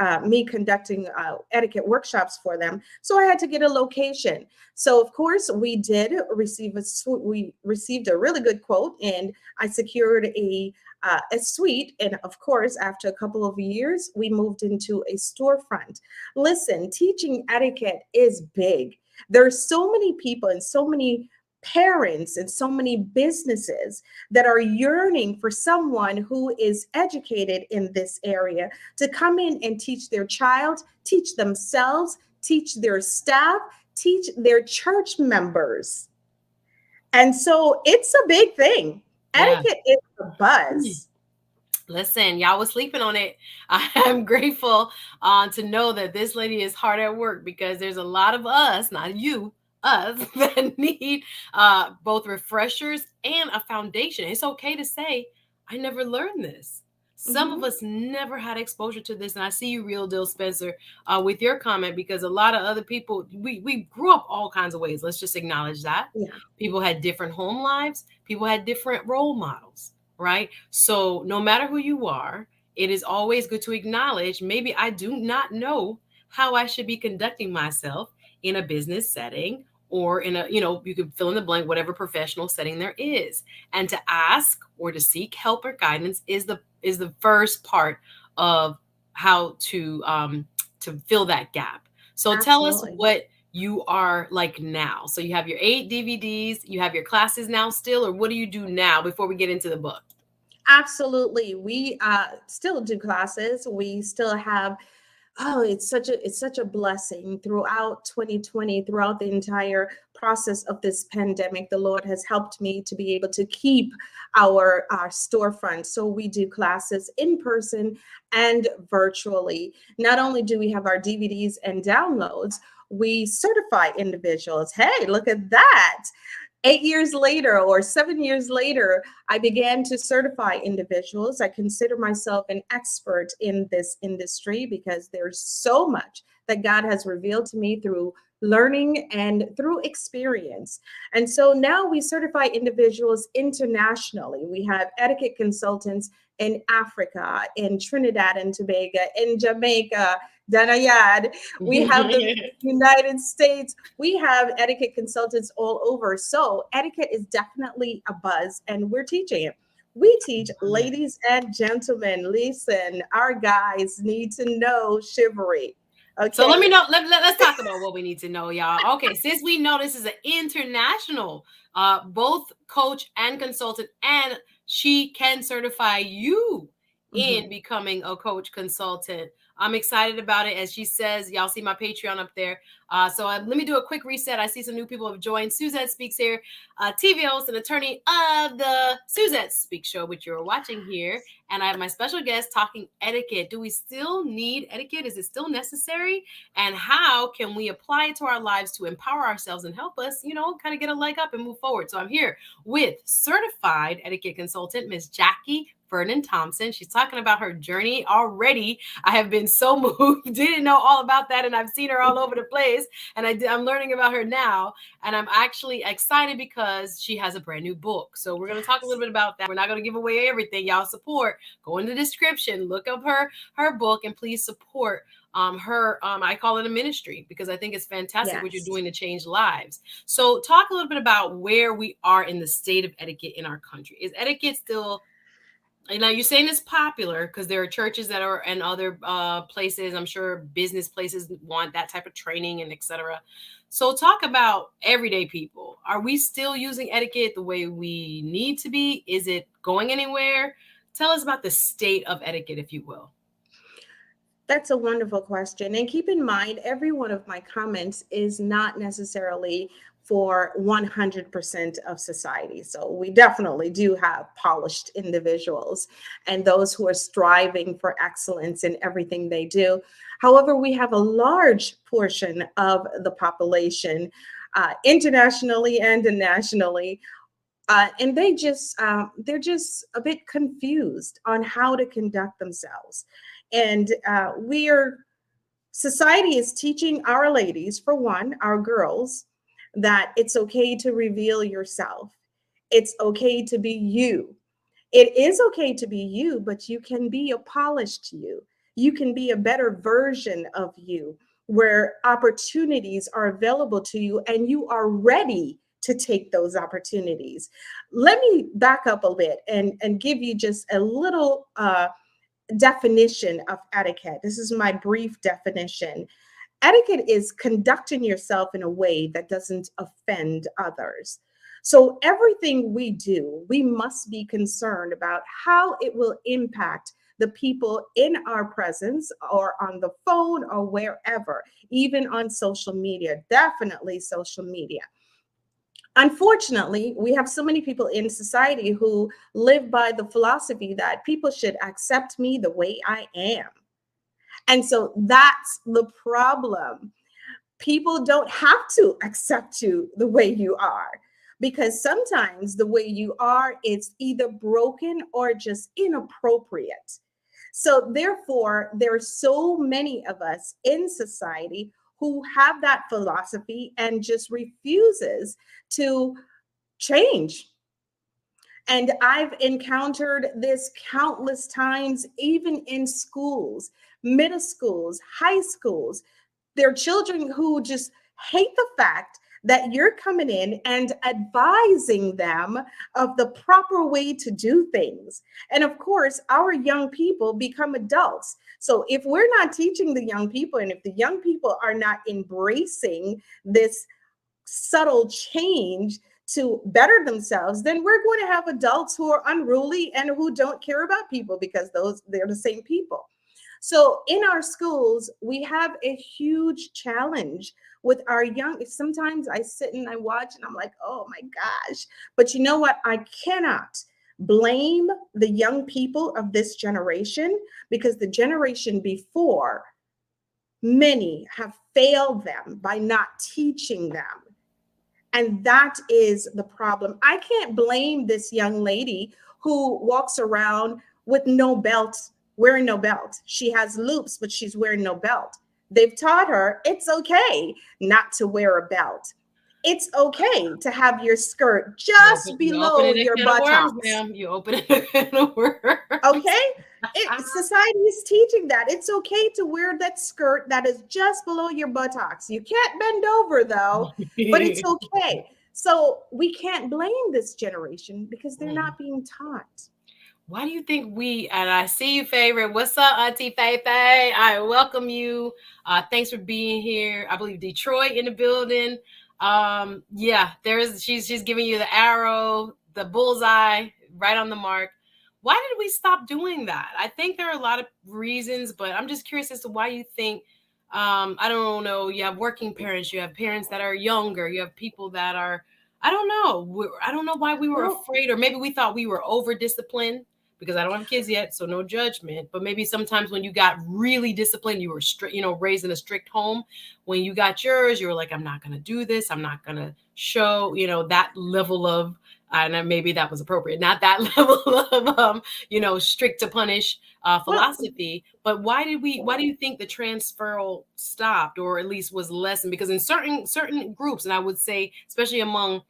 etiquette workshops for them. So I had to get a location. So of course we did receive we received a really good quote, and I secured a suite. And of course, after a couple of years, we moved into a storefront. Listen, teaching etiquette is big. There's so many people and so many parents and so many businesses that are yearning for someone who is educated in this area to come in and teach their child, teach themselves, teach their staff, teach their church members. And so it's a big thing. Yeah. Etiquette is a buzz. Listen, y'all was sleeping on it. I'm grateful to know that this lady is hard at work, because there's a lot of us, not you, us, that need both refreshers and a foundation. It's okay to say, I never learned this. Some of us never had exposure to this. And I see you, Real Deal Spencer, with your comment, because a lot of other people, we grew up all kinds of ways. Let's just acknowledge that. Yeah. People had different home lives. People had different role models, right? So no matter who you are, it is always good to acknowledge, maybe I do not know how I should be conducting myself in a business setting, or in a, you can fill in the blank, whatever professional setting there is. And to ask or to seek help or guidance is the first part of how to fill that gap. So tell us Absolutely. what you are like now. So you have your 8 DVDs, you have your classes now still, or what do you do now before we get into the book? Absolutely. We still do classes. We still have, oh, it's such a blessing throughout 2020, throughout the entire process of this pandemic. The Lord has helped me to be able to keep our storefront. So we do classes in person and virtually. Not only do we have our DVDs and downloads, we certify individuals. Hey, look at that. 8 years later or 7 years later, I began to certify individuals. I consider myself an expert in this industry because there's so much that God has revealed to me through learning and through experience. And so now we certify individuals internationally. We have etiquette consultants in Africa, in Trinidad and Tobago, in Jamaica, Danayad. We have the United States. We have etiquette consultants all over. So etiquette is definitely a buzz, and we're teaching it. We teach, ladies and gentlemen, listen, our guys need to know chivalry. Okay. So let me know. Let's talk about what we need to know, y'all. Okay, since we know this is an international, both coach and consultant, and she can certify you in becoming a coach consultant. I'm excited about it. As she says, y'all see my Patreon up there. Let me do a quick reset. I see some new people have joined. Suzette Speaks here, TV host and attorney of the Suzette Speaks show, which you're watching here. And I have my special guest talking etiquette. Do we still need etiquette? Is it still necessary? And how can we apply it to our lives to empower ourselves and help us, kind of get a leg up and move forward? So I'm here with certified etiquette consultant, Miss Jackie Vernon-Thompson. She's talking about her journey already. I have been so moved, didn't know all about that, and I've seen her all over the place, and I'm learning about her now, and I'm actually excited because she has a brand new book. So we're going to talk a little bit about that. We're not going to give away everything. Y'all support. Go in the description, look up her book, and please support I call it a ministry because I think it's fantastic what you're doing to change lives. So talk a little bit about where we are in the state of etiquette in our country. Is etiquette still, you're saying it's popular because there are churches that are and other places, I'm sure business places want that type of training and etc. So talk about everyday people. Are we still using etiquette the way we need to be? Is it going anywhere? Tell us about the state of etiquette, if you will. That's a wonderful question. And keep in mind, every one of my comments is not necessarily for 100% of society. So we definitely do have polished individuals and those who are striving for excellence in everything they do. However, we have a large portion of the population, internationally and nationally, and they're just a bit confused on how to conduct themselves. And society is teaching our ladies, for one, our girls, that it's okay to reveal yourself. It's okay to be you. It is okay to be you, but you can be a polished you. You can be a better version of you where opportunities are available to you and you are ready to take those opportunities. Let me back up a bit and give you just a little definition of etiquette. This is my brief definition. Etiquette is conducting yourself in a way that doesn't offend others. So everything we do, we must be concerned about how it will impact the people in our presence or on the phone or wherever, even on social media, definitely social media. Unfortunately, we have so many people in society who live by the philosophy that people should accept me the way I am. And so that's the problem. People don't have to accept you the way you are because sometimes the way you are is either broken or just inappropriate. So therefore, there are so many of us in society who have that philosophy and just refuses to change. And I've encountered this countless times, even in schools, middle schools, high schools. There are children who just hate the fact that you're coming in and advising them of the proper way to do things. And of course, our young people become adults. So if we're not teaching the young people, and if the young people are not embracing this subtle change to better themselves, then we're going to have adults who are unruly and who don't care about people because they're the same people. So in our schools, we have a huge challenge with our young. Sometimes I sit and I watch and I'm like, oh my gosh. But you know what? I cannot blame the young people of this generation because the generation before, many have failed them by not teaching them. And that is the problem. I can't blame this young lady who walks around with no belt, wearing no belt. She has loops, but she's wearing no belt. They've taught her it's okay not to wear a belt. It's okay to have your skirt just below your buttocks. You open it a can of worms. Okay? Society is teaching that. It's okay to wear that skirt that is just below your buttocks. You can't bend over though, but it's okay. So we can't blame this generation because they're not being taught. Why do you think and I see you, favorite. What's up, Auntie Faye Faye? I welcome you. Thanks for being here. I believe Detroit in the building. She's giving you the arrow, the bullseye, right on the mark. Why did we stop doing that? I think there are a lot of reasons, but I'm just curious as to why you think. I don't know. You have working parents, you have parents that are younger, you have people that are, I don't know. I don't know why we were Well, afraid, or maybe we thought we were over disciplined because I don't have kids yet, so no judgment. But maybe sometimes when you got really disciplined, you were strict, raised in a strict home. When you got yours, you were like, I'm not going to do this. I'm not going to show, that level of, and maybe that was appropriate, not that level of, strict to punish well, philosophy. But why do you think the transferal stopped, or at least was lessened? Because in certain groups, and I would say especially among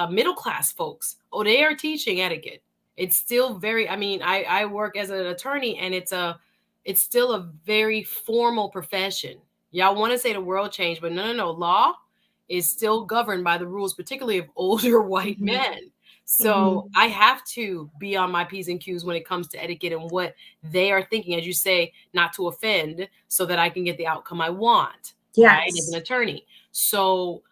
middle class folks, they are teaching etiquette. It's still very, I work as an attorney, and it's still a very formal profession. Y'all want to say the world changed, but no, no, no. Law is still governed by the rules, particularly of older white mhm, men. So mhm. I have to be on my P's and Q's when it comes to etiquette and what they are thinking, as you say, not to offend, so that I can get the outcome I want, right, as an Yes. attorney. So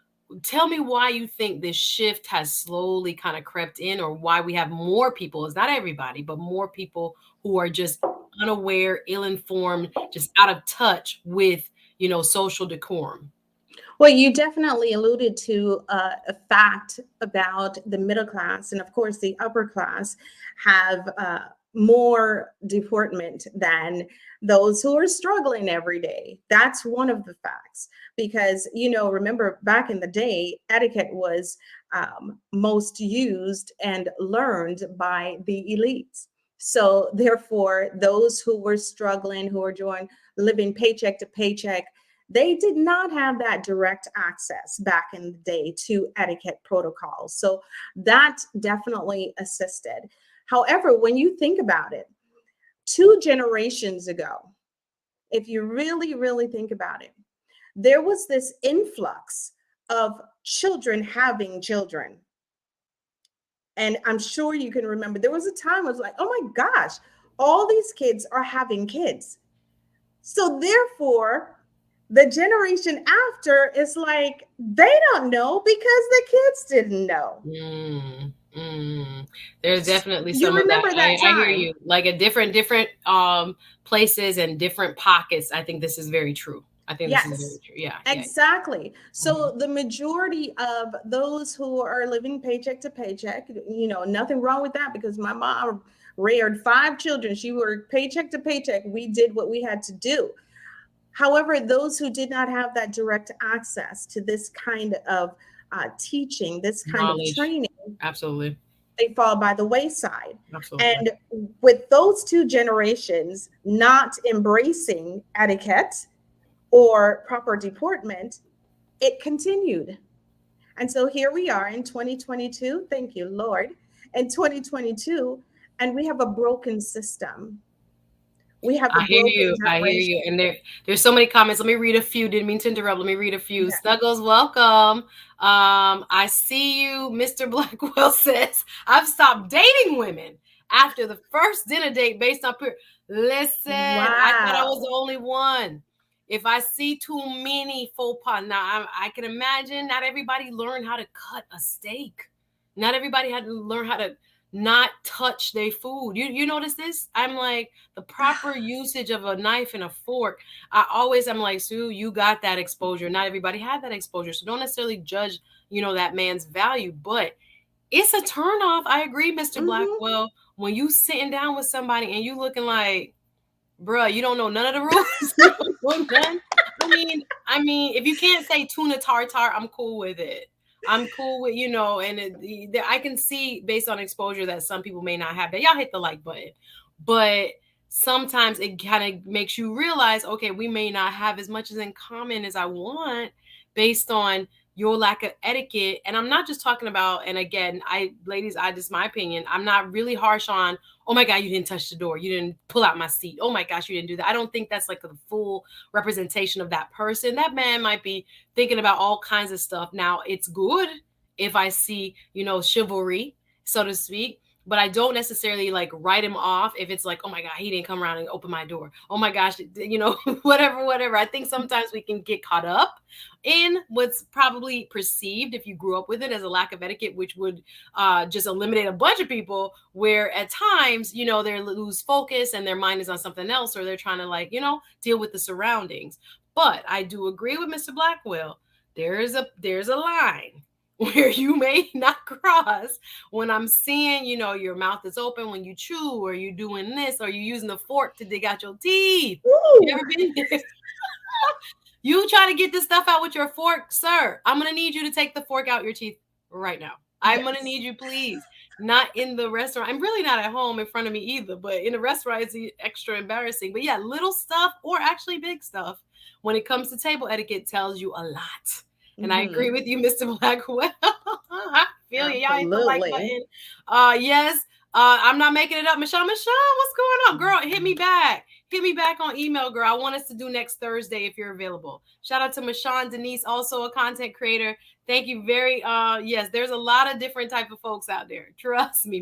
tell me why you think this shift has slowly kind of crept in, or why we have more people, it's not everybody, but more people who are just unaware, ill-informed, just out of touch with, social decorum. Well, you definitely alluded to a fact about the middle class, and of course, the upper class have more deportment than those who are struggling every day. That's one of the facts. Because, remember back in the day, etiquette was most used and learned by the elites. So, therefore, those who were struggling, who are doing living paycheck to paycheck, they did not have that direct access back in the day to etiquette protocols. So that definitely assisted. However, when you think about it, 2 generations ago, if you really, really think about it, there was this influx of children having children. And I'm sure you can remember there was a time it was like, oh my gosh, all these kids are having kids. So therefore, the generation after is like, they don't know because the kids didn't know. Mm, mm. There's definitely You some of that. remember that I hear time? you. Like at different places and different pockets. I think this is very true. I think this is very Yes, true. Yeah, yeah. exactly. Mhm. So the majority of those who are living paycheck to paycheck, nothing wrong with that because my mom reared 5 children. She worked paycheck to paycheck. We did what we had to do. However, those who did not have that direct access to this kind of teaching, this kind of Knowledge. training, Absolutely. they fall by the wayside. Absolutely. And with those 2 generations not embracing etiquette or proper deportment, it continued. And so here we are in 2022. Thank you, Lord. In 2022, and we have a broken system. We have a I hear broken you. I hear generation. you. And there's so many comments. Let me read a few. Didn't mean to interrupt. Let me read a few. Yeah. Snuggles, welcome. I see you. Mr. Blackwell says, I've stopped dating women after the first dinner date based on pure. Listen, I thought I was Wow. the only one. If I see too many faux pas, now I can imagine not everybody learned how to cut a steak. Not everybody had to learn how to not touch their food. You notice this? I'm like, the proper usage of a knife and a fork. I'm like, Sue, you got that exposure. Not everybody had that exposure. So don't necessarily judge, that man's value, but it's a turnoff. I agree, Mr. Hmm. Blackwell. When you sitting down with somebody and you looking like, bruh, you don't know none of the rules. You don't know none. I mean, if you can't say tuna tartar, I'm cool with it. I'm cool with, and I can see based on exposure that some people may not have that. Y'all hit the like button, but sometimes it kind of makes you realize, okay, we may not have as much as in common as I want based on your lack of etiquette. And I'm not just talking about, and again, ladies, I just my opinion, I'm not really harsh on, oh my God, you didn't touch the door. You didn't pull out my seat. Oh my gosh, you didn't do that. I don't think that's like the full representation of that person. That man might be thinking about all kinds of stuff. Now, it's good if I see, chivalry, so to speak. but I don't necessarily like write him off if it's like, oh my God, he didn't come around and open my door. Oh my gosh, whatever. I think sometimes we can get caught up in what's probably perceived if you grew up with it as a lack of etiquette, which would just eliminate a bunch of people where at times, they lose focus and their mind is on something else, or they're trying to deal with the surroundings. But I do agree with Mr. Blackwell. There's a line where you may not cross when I'm seeing, your mouth is open when you chew, or you doing this, or you using the fork to dig out your teeth. Ooh. You ever been there? You try to get this stuff out with your fork, sir. I'm going to need you to take the fork out your teeth right now. I'm going to need you, please. Not in the restaurant. I'm really not at home in front of me either, but in a restaurant, it's extra embarrassing. But yeah, little stuff or actually big stuff when it comes to table etiquette tells you a lot. And I agree with you, Mr. Blackwell. I feel you. Y'all hit the like button. Yes. I'm not making it up. Michelle, what's going on? Girl, hit me back. Hit me back on email, girl. I want us to do next Thursday if you're available. Shout out to Michonne Denise, also a content creator. Thank you very yes, there's a lot of different type of folks out there. Trust me,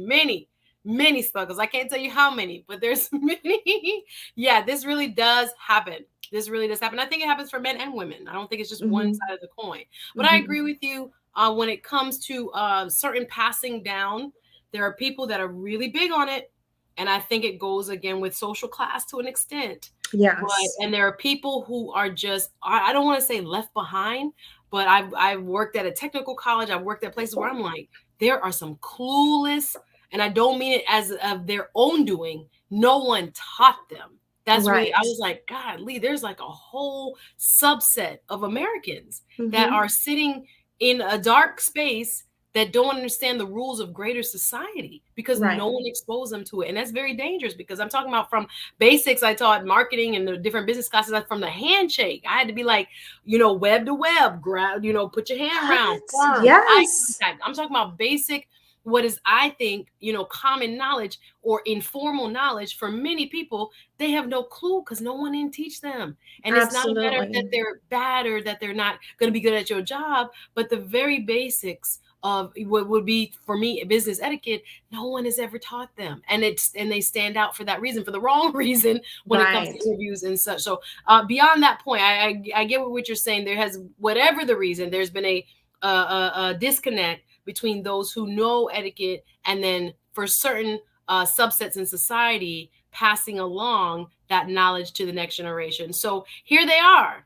many struggles. I can't tell you how many, but there's many. Yeah, this really does happen. This really does happen. I think it happens for men and women. I don't think it's just one side of the coin. But I agree with you when it comes to certain passing down. There are people that are really big on it. And I think it goes again with social class to an extent. Yes. And there are people who are just, I don't want to say left behind, but I've worked at a technical college. I've worked at places where I'm like, there are some clueless, and I don't mean it as of their own doing. No one taught them. That's really, I was like, God, Lee, there's like a whole subset of Americans that are sitting in a dark space that don't understand the rules of greater society because no one exposed them to it. And that's very dangerous because I'm talking about from basics. I taught marketing and the different business classes from the handshake. I had to be like, web to web, grab, put your hand around. Firm, yes. I'm talking about basic, what is, I think, common knowledge or informal knowledge for many people. They have no clue because no one didn't teach them. And it's not a matter that they're bad or that they're not going to be good at your job, but the very basics of what would be for me business etiquette, no one has ever taught them, and they stand out for that reason, for the wrong reason when it comes to interviews and such. So beyond that point, I get what you're saying. There has, whatever the reason, there's been a disconnect between those who know etiquette and then for certain subsets in society passing along that knowledge to the next generation. So here they are.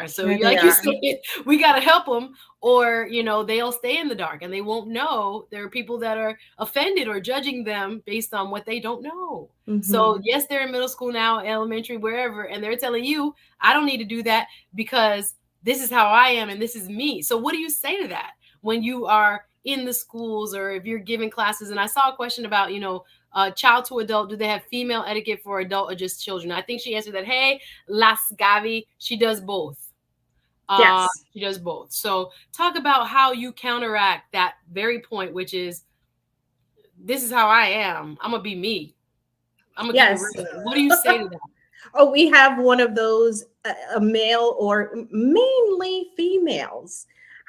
So like you said, we got to help them, or they'll stay in the dark and they won't know. There are people that are offended or judging them based on what they don't know. So yes, they're in middle school now, elementary, wherever, and they're telling you, I don't need to do that because this is how I am and this is me. So what do you say to that when you are in the schools or if you're giving classes? And I saw a question about, child to adult, do they have female etiquette for adult or just children? I think she answered that, hey, Las Gavi, she does both. Yes. She does both. So talk about how you counteract that very point, which is, this is how I am. I'm going to be me. I'm going to keep it real. What do you say to that? Oh, we have one of those, a male or mainly females.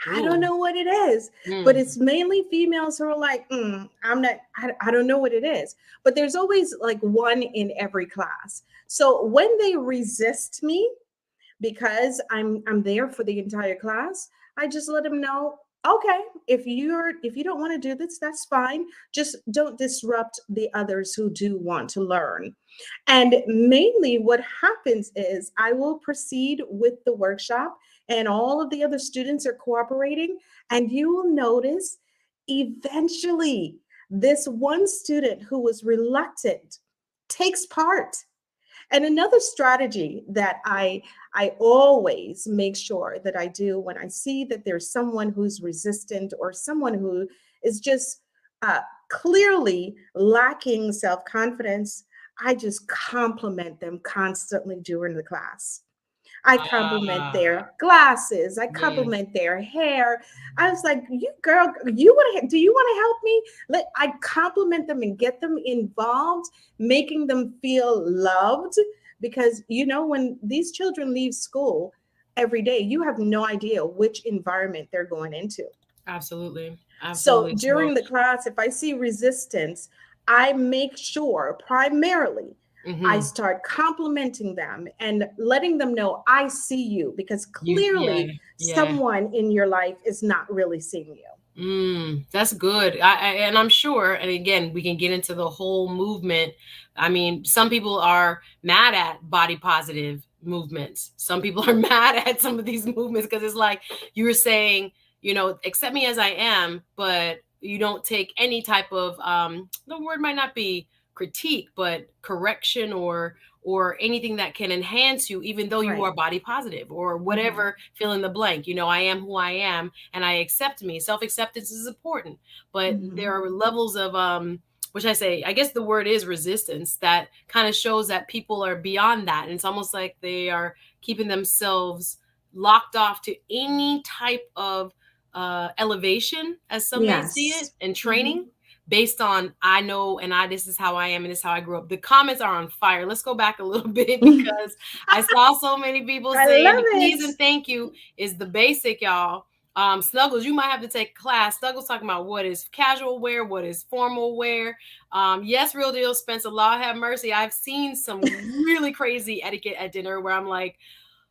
I don't know what it is, but it's mainly females who are like, I don't know what it is. But there's always like one in every class. So when they resist me, because I'm there for the entire class, I just let them know, okay, if you don't want to do this, that's fine. Just don't disrupt the others who do want to learn. And mainly what happens is I will proceed with the workshop and all of the other students are cooperating. And you will notice eventually this one student who was reluctant takes part. And another strategy that I always make sure that I do when I see that there's someone who's resistant or someone who is just clearly lacking self-confidence, I just compliment them constantly during the class. I compliment their glasses. I compliment their hair. I was like, "You girl, do you want to help me?" I compliment them and get them involved, making them feel loved. Because when these children leave school every day, you have no idea which environment they're going into. Absolutely. So Absolutely during the smoked. class, if I see resistance, I make sure primarily I Mm-hmm. start complimenting them and letting them know I see you, because Yeah, clearly yeah. someone in your life is not really seeing you. That's good. And I'm sure, and again, we can get into the whole movement. I mean, some people are mad at body positive movements. Some people are mad at some of these movements because it's like you were saying, accept me as I am, but you don't take any type of the word might not be critique, but correction or anything that can enhance you, even though you Right. are body positive or Hmm. whatever, fill in the blank. I am who I am and I accept me. Self-acceptance is important, but there Hmm. are levels of which I guess the word is resistance, that kind of shows that people are beyond that. And it's almost like they are keeping themselves locked off to any type of elevation, as some may see it, Yes. and Hmm. training based on I know and this is how I am and this is how I grew up. The comments are on fire. Let's go back a little bit because I saw so many people I saying love the it. please and thank you is the basic, y'all. Snuggles, you might have to take a class. Snuggles talking about what is casual wear, what is formal wear. Yes, real deal, Spencer. Law have mercy. I've seen some really crazy etiquette at dinner where I'm like,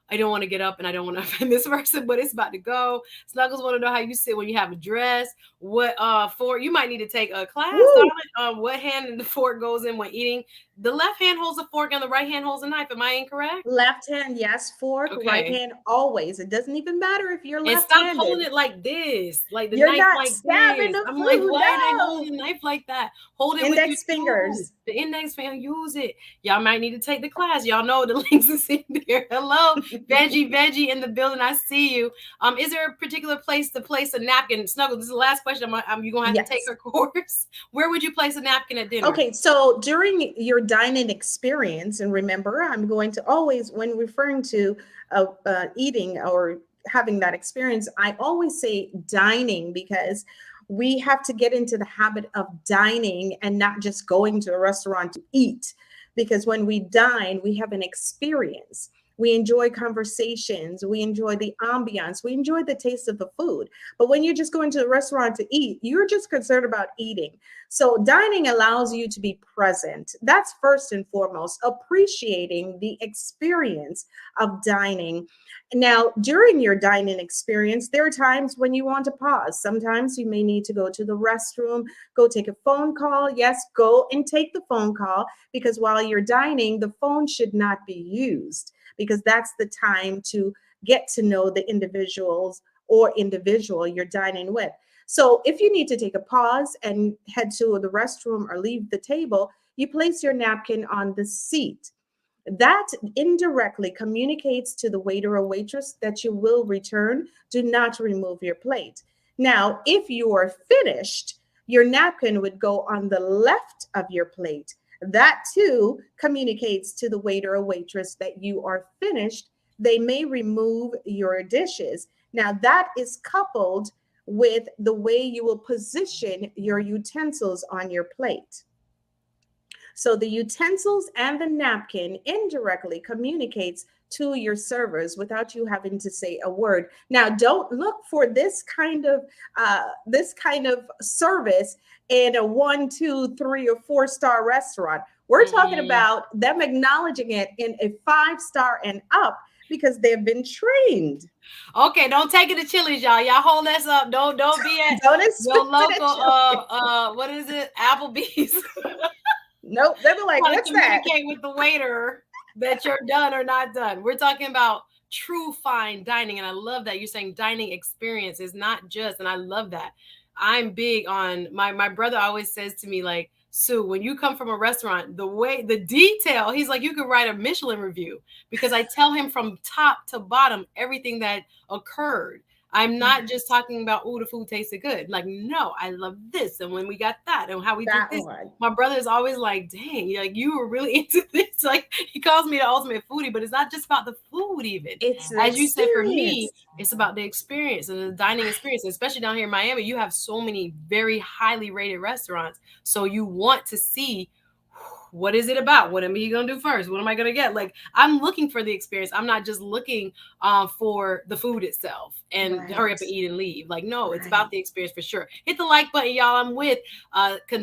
I don't want to get up and I don't want to offend this person, but it's about to go. Snuggles want to know how you sit when you have a dress. What for you might need to take a class, Woo! darling. What hand and the fork goes in when eating? The left hand holds a fork and the right hand holds a knife. Am I incorrect? Left hand, yes. Fork. Right Okay. hand, always. It doesn't even matter if you're And stop left-handed. holding it like this, like the You're knife not like stabbing this. the I'm like, food. why are they No. holding the knife like that? Hold it with your Index two. fingers. The index finger, use it. Y'all might need to take the class. Y'all know the links is in there. Hello, veggie in the building. I see you. Is there a particular place to place a napkin? Snuggle, this is the last question. You're gonna have to take Yes. her course. Where would you place a napkin at dinner? Okay, so during your dining experience, and remember, I'm going to always, when referring to eating or having that experience, I always say dining, because we have to get into the habit of dining and not just going to a restaurant to eat. Because when we dine, we have an experience. We enjoy conversations, we enjoy the ambiance, we enjoy the taste of the food. But when you're just going to a restaurant to eat, you're just concerned about eating. So, dining allows you to be present. That's first and foremost, appreciating the experience of dining. Now, during your dining experience, there are times when you want to pause. Sometimes you may need to go to the restroom, go take a phone call. Yes, go and take the phone call, because while you're dining, the phone should not be used, because that's the time to get to know the individuals or individual you're dining with. So if you need to take a pause and head to the restroom or leave the table, you place your napkin on the seat. That indirectly communicates to the waiter or waitress that you will return. Do not remove your plate. Now, if you are finished, your napkin would go on the left of your plate. That too communicates to the waiter or waitress that you are finished. They may remove your dishes. Now, that is coupled with the way you will position your utensils on your plate. So the utensils and the napkin indirectly communicates to your servers without you having to say a word. Now, don't look for this kind of service in a 1, 2, 3, or 4 star restaurant. We're talking Mm-mm. about them acknowledging it in a 5 star and up, because they've been trained. Okay, don't take it to Chili's, y'all. Y'all hold us up. Don't be at Don't your expect it local at Chili's. what is it? Applebee's. Nope. They'll be like, Trying to what's that? communicate with the waiter that you're done or not done. We're talking about true fine dining. And I love that you're saying dining experience is not just, and I love that. I'm big on my brother always says to me, like, Sue, when you come from a restaurant, the detail, he's like, you could write a Michelin review, because I tell him from top to bottom everything that occurred. I'm not just Yes, talking about, oh, the food tasted good. Like, no, I love this. And when we got that and how we did that this, one. my brother is always like, dang, like you were really into this. Like he calls me the ultimate foodie, but it's not just about the food, even. It's an As you said, for me, experience. it's about the experience and the dining experience, especially down here in Miami. You have so many very highly rated restaurants. So you want to see what is it about? What am I going to do first? What am I going to get? Like, I'm looking for the experience. I'm not just looking for the food itself and hurry up and eat and leave. Like, no, it's about the experience for sure. Hit the like button, y'all. I'm with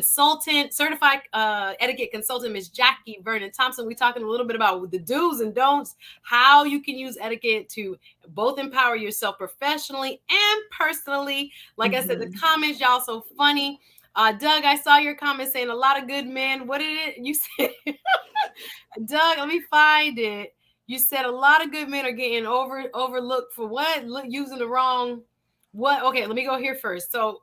certified etiquette consultant, Miss Jackie Vernon-Thompson. We're talking a little bit about the do's and don'ts, how you can use etiquette to both empower yourself professionally and personally. Like I said, the comments, y'all, so funny. Doug, I saw your comment saying a lot of good men. What did it? You said, Doug, let me find it. You said a lot of good men are getting overlooked for what? Using the wrong what? Okay, let me go here first. So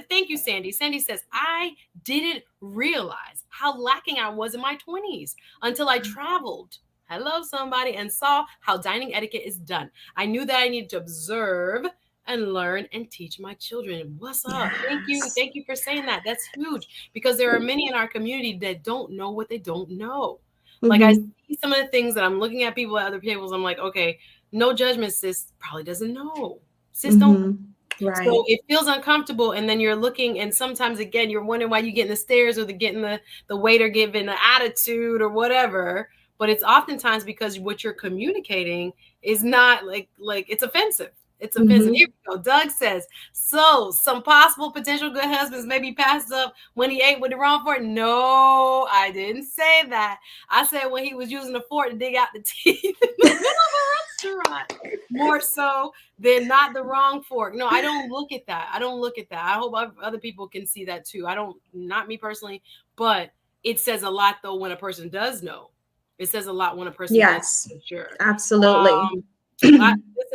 thank you, Sandy. Sandy says, I didn't realize how lacking I was in my 20s until I traveled. Hello, somebody, and saw how dining etiquette is done. I knew that I needed to observe and learn and teach my children. What's up? Yes. Thank you for saying that. That's huge, because there are many in our community that don't know what they don't know. Like, I see some of the things that I'm looking at people at other tables. I'm like, okay, no judgment, sis probably doesn't know. Sis don't. Right. So it feels uncomfortable, and then you're looking, and sometimes again you're wondering why you get in the stares or getting the waiter giving the attitude or whatever. But it's oftentimes because what you're communicating is not like it's offensive. It's offensive. Here we go. Doug says, so some possible potential good husbands may be passed up when he ate with the wrong fork. No, I didn't say that. I said when he was using the fork to dig out the teeth in the middle of a restaurant. More so than not the wrong fork. No, I don't look at that. I hope other people can see that too. Not me personally, but it says a lot though when a person does know. It says a lot when a person does, for sure. Absolutely. Listen,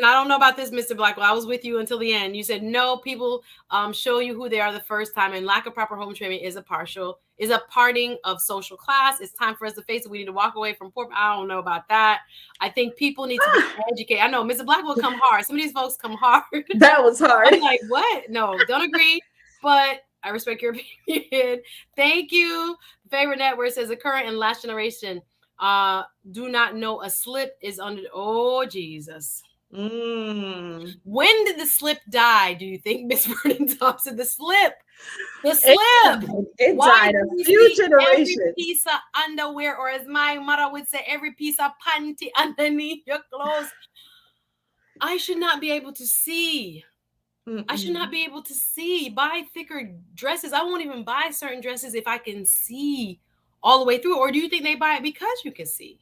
I don't know about this, Mr. Blackwell. I was with you until the end. You said no, people show you who they are the first time, and lack of proper home training is a parting of social class. It's time for us to face it. We need to walk away from poor. I don't know about that. I think people need to be educated. I know Mr. Blackwell come hard. Some of these folks come hard. That was hard. I'm like, what? No, don't agree. But I respect your opinion. Thank you. Favorite network says the current and last generation do not know a slip is under. Oh, Jesus. When did the slip die, do you think, Miss Vernon-Thompson? The slip. It died a few generations. Every piece of underwear, or as my mother would say, every piece of panty underneath your clothes. I should not be able to see. I should not be able to see. Buy thicker dresses. I won't even buy certain dresses if I can see all the way through. Or do you think they buy it because you can see?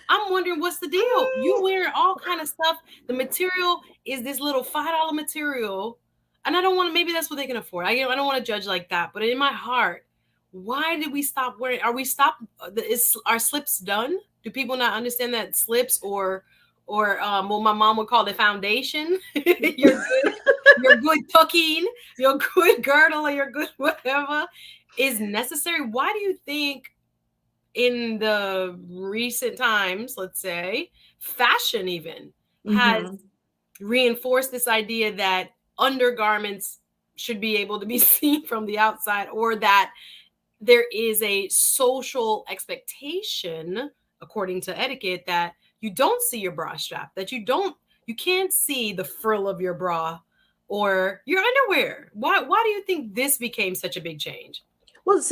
I'm wondering what's the deal. You wearing all kind of stuff. The material is this little $5 material. And I don't want to, maybe that's what they can afford. I don't want to judge like that. But in my heart, why did we stop wearing? Are we stopped? Are slips done? Do people not understand that slips or what my mom would call the foundation? Your good tucking, your good girdle, or your good whatever is necessary. Why do you think in the recent times, let's say, fashion even has reinforced this idea that undergarments should be able to be seen from the outside, or that there is a social expectation, according to etiquette, that you don't see your bra strap, that you can't see the frill of your bra or your underwear. Why do you think this became such a big change? Well,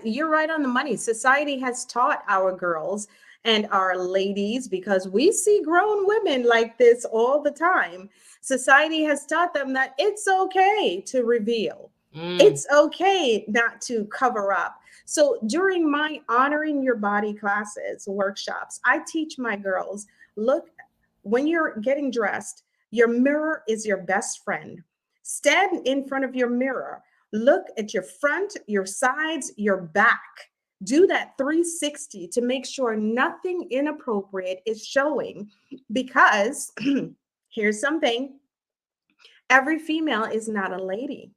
you're right on the money. Society has taught our girls and our ladies, because we see grown women like this all the time. Society has taught them that it's okay to reveal. It's okay not to cover up. So during my honoring your body classes, workshops, I teach my girls, look, when you're getting dressed, your mirror is your best friend. Stand in front of your mirror. Look at your front, your sides, your back. Do that 360 to make sure nothing inappropriate is showing, because here's something. Every female is not a lady.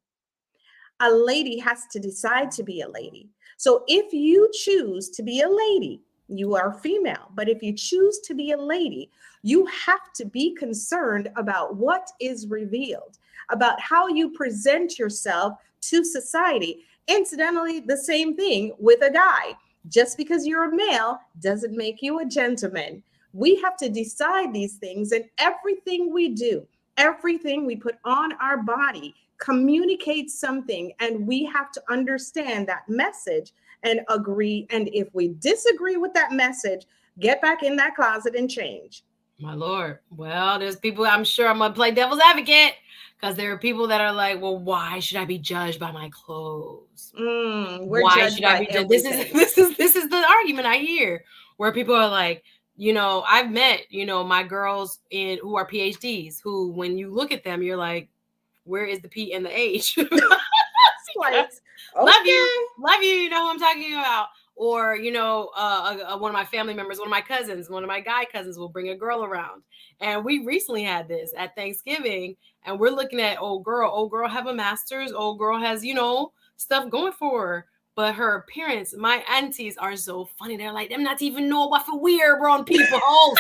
A lady has to decide to be a lady. So if you choose to be a lady, you are female. But if you choose to be a lady, you have to be concerned about what is revealed, about how you present yourself to society. Incidentally, the same thing with a guy. Just because you're a male doesn't make you a gentleman. We have to decide these things, and everything we do, everything we put on our body communicates something, and we have to understand that message and agree. And if we disagree with that message, get back in that closet and change. My Lord. Well, there's people, I'm sure I'm going to play devil's advocate because there are people that are like, well, why should I be judged by my clothes? We're Why judged should I by be judged? everything. This is the argument I hear where people are like, I've met, my girls who are PhDs who, when you look at them, you're like, where is the P and the H? Like, Love you, okay. love you. You know who I'm talking about. Or one of my family members, one of my cousins, one of my guy cousins will bring a girl around, and we recently had this at Thanksgiving, and we're looking at old girl have a master's, old girl has stuff going for her, but her appearance, my aunties are so funny. They're like, them not even know what for weird on people's house.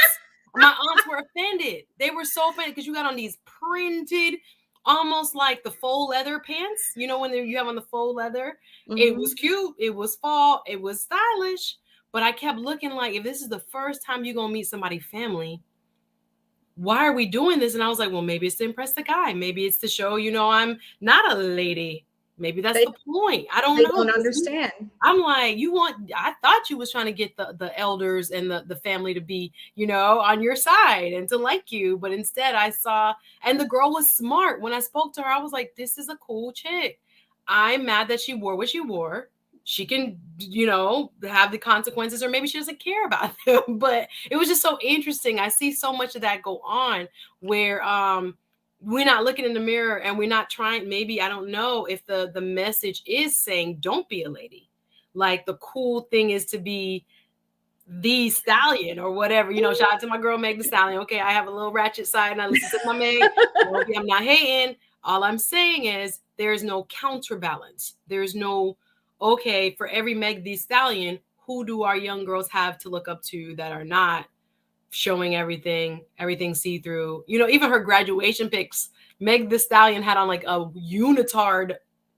My aunts were offended. They were so offended because you got on these printed, almost like the faux leather pants. When you have on the faux leather, it was cute. It was fall. It was stylish. But I kept looking like, if this is the first time you're going to meet somebody's family, why are we doing this? And I was like, well, maybe it's to impress the guy. Maybe it's to show, I'm not a lady. Maybe that's the point. I don't know. They don't understand. I'm like, I thought you was trying to get the elders and the family to be, on your side and to like you. But instead I saw, and the girl was smart. When I spoke to her, I was like, this is a cool chick. I'm mad that she wore what she wore. She can, have the consequences, or maybe she doesn't care about them. But it was just so interesting. I see so much of that go on where, we're not looking in the mirror and we're not trying. Maybe, I don't know if the message is saying, don't be a lady. Like, the cool thing is to be the stallion or whatever, shout out to my girl, Meg the Stallion. Okay. I have a little ratchet side and I listen to my Meg. I'm not hating. All I'm saying is there's no counterbalance. There's no, okay, for every Meg the Stallion, who do our young girls have to look up to that are not showing everything see-through? Even her graduation pics, Meg the Stallion had on like a unitard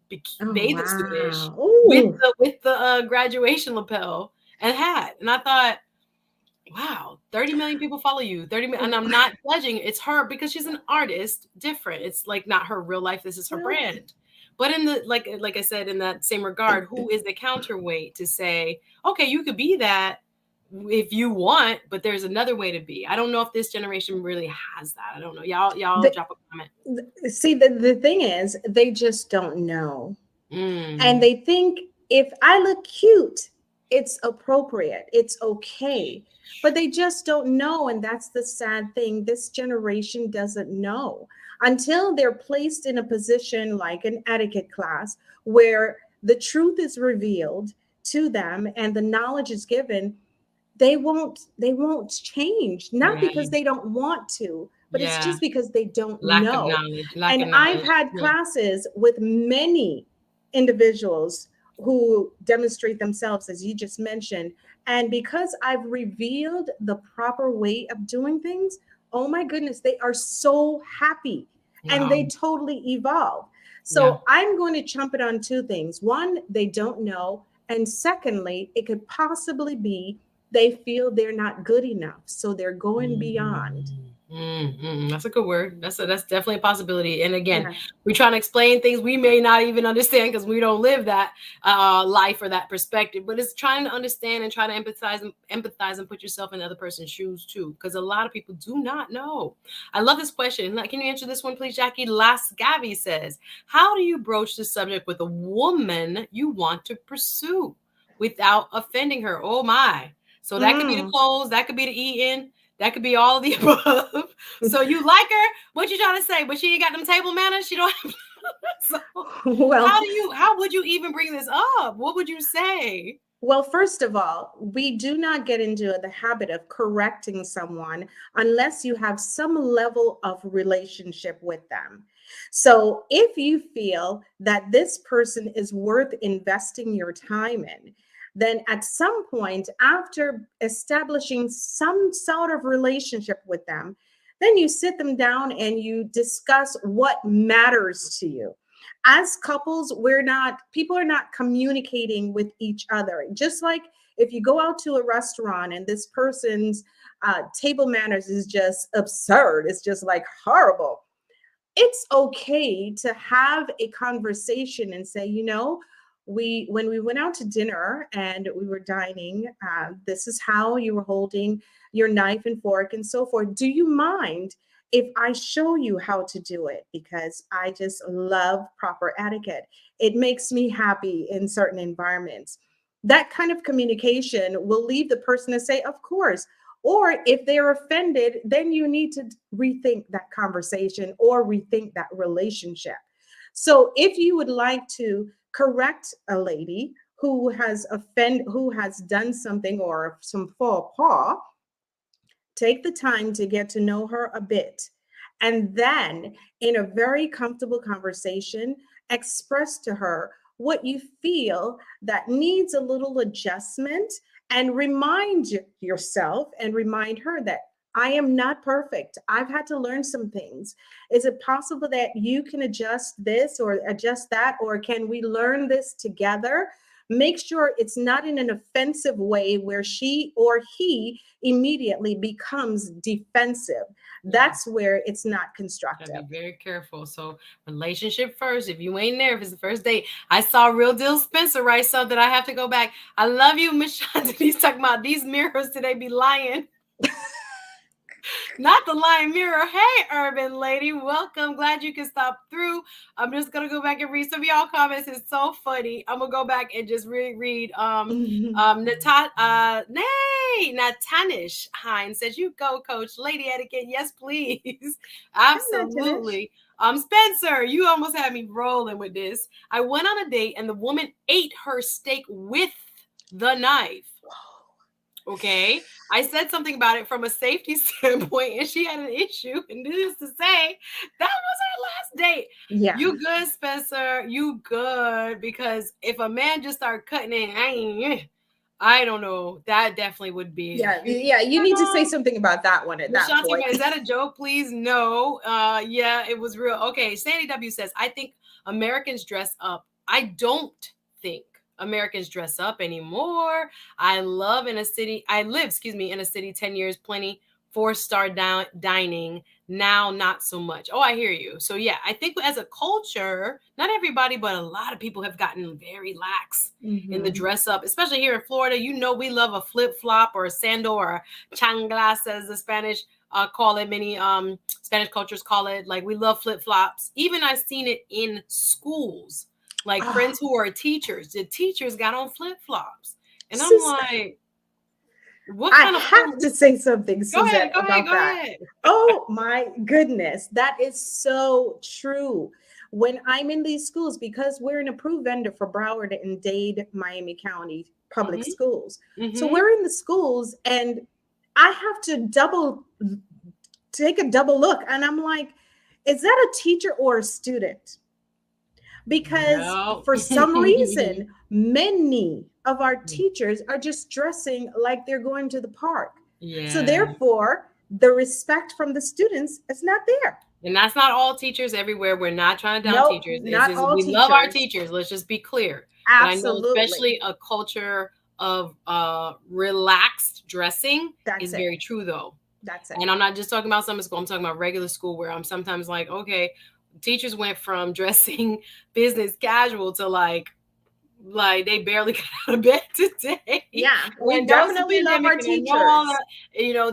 bathing suit-ish with the graduation lapel and hat. And I thought, wow, 30 million people follow you. 30 million, and I'm not judging. It's her because she's an artist, different. It's like not her real life. This is her brand. But in the like I said, in that same regard, who is the counterweight to say, okay, you could be that if you want, but there's another way to be. I don't know if this generation really has that. I don't know. Y'all drop a comment. See, the thing is, they just don't know. And they think if I look cute, it's appropriate, it's okay. But they just don't know. And that's the sad thing. This generation doesn't know until they're placed in a position like an etiquette class where the truth is revealed to them and the knowledge is given. They won't change, not because they don't want to, but it's just because they don't know. And I've had classes with many individuals who demonstrate themselves, as you just mentioned. And because I've revealed the proper way of doing things, oh my goodness, they are so happy and they totally evolve. So I'm going to chump it on two things. One, they don't know. And secondly, it could possibly be they feel they're not good enough. So they're going beyond. That's a good word. That's definitely a possibility. And again, we're trying to explain things we may not even understand because we don't live that life or that perspective. But it's trying to understand and try to empathize and put yourself in the other person's shoes too, because a lot of people do not know. I love this question. Can you answer this one, please, Jackie? Last Gabby says, how do you broach the subject with a woman you want to pursue without offending her? Oh my. So that could be the clothes, that could be the eating, that could be all of the above. So you like her? What you trying to say? But she ain't got them table manners. She don't have. So well, how would you even bring this up? What would you say? Well, first of all, we do not get into the habit of correcting someone unless you have some level of relationship with them. So if you feel that this person is worth investing your time in, then at some point after establishing some sort of relationship with them, then you sit them down and you discuss what matters to you. As couples, people are not communicating with each other. Just like if you go out to a restaurant and this person's table manners is just absurd, it's just like horrible. it's okay to have a conversation and say, when we went out to dinner and we were dining, this is how you were holding your knife and fork and so forth. Do you mind if I show you how to do it? Because I just love proper etiquette. It makes me happy in certain environments. That kind of communication will leave the person to say, of course. Or if they're offended, then you need to rethink that conversation or rethink that relationship. So if you would like to correct a lady who has done something or some faux pas, take the time to get to know her a bit. And then, in a very comfortable conversation, express to her what you feel that needs a little adjustment, and remind yourself and remind her that I am not perfect. I've had to learn some things. Is it possible that you can adjust this or adjust that? Or can we learn this together? Make sure it's not in an offensive way where she or he immediately becomes defensive. That's where it's not Gotta constructive. be very careful. So relationship first. If you ain't there, if it's the first date, I saw Real Deal Spencer write something. I have to go back. I love you, Miss Shanta. He's talking about these mirrors today be lying. Not the lying mirror. Hey, urban lady, welcome. Glad you can stop through. I'm just gonna go back and read some of y'all comments. It's so funny. I'm gonna go back and just read. Natanish Hines says, "You go, Coach. Lady etiquette, yes, please. I'm not finished. Absolutely." Spencer, you almost had me rolling with this. I went on a date and the woman ate her steak with the knife. Okay. I said something about it from a safety standpoint, and she had an issue. And this is to say, that was our last date. Yeah. You good, Spencer? You good? Because if a man just start cutting it, I don't know. That definitely would be. Yeah. You need to say something about that one at that point. Is that a joke? Please, no. Yeah, it was real. Okay. Sandy W says, I think Americans dress up. I don't think Americans dress up anymore. I live, in a city, 10 years, plenty, 4-star dining. Now, not so much. Oh, I hear you. So yeah, I think as a culture, not everybody, but a lot of people have gotten very lax in the dress up, especially here in Florida. We love a flip flop or a sandal or a changlas, as the Spanish call it. Many Spanish cultures call it. Like, we love flip flops. Even I've seen it in schools. Like friends who are teachers, the teachers got on flip flops, and I'm like, "What kind I of?" have to say something, Suzette, about Go that. ahead. Oh my goodness, that is so true. When I'm in these schools, because we're an approved vendor for Broward and Dade, Miami County public schools, so we're in the schools, and I have to take a double look, and I'm like, is that a teacher or a student? Because for some reason, many of our teachers are just dressing like they're going to the park. Yeah. So therefore, the respect from the students is not there. And that's not all teachers everywhere. We're not trying to down teachers. Not all we teachers. Love our teachers. Let's just be clear. Absolutely. But I know especially a culture of relaxed dressing is very true, though. That's it. And I'm not just talking about summer school. I'm talking about regular school, where I'm sometimes like, okay, teachers went from dressing business casual to like they barely got out of bed today. Yeah, we definitely love our teachers.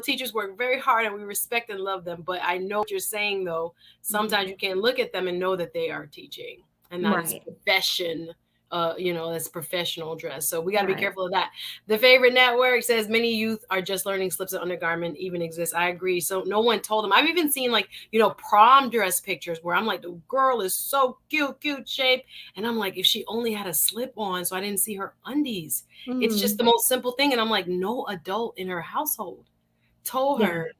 Teachers work very hard and we respect and love them. But I know what you're saying, though. Sometimes you can look at them and know that they are teaching, and that is profession. That's professional dress. So we got to be careful of that. The Favorite Network says many youth are just learning slips and undergarment even exists. I agree. So no one told them. I've even seen prom dress pictures where I'm like, the girl is so cute shape. And I'm like, if she only had a slip on, so I didn't see her undies. It's just the most simple thing. And I'm like, no adult in her household told her,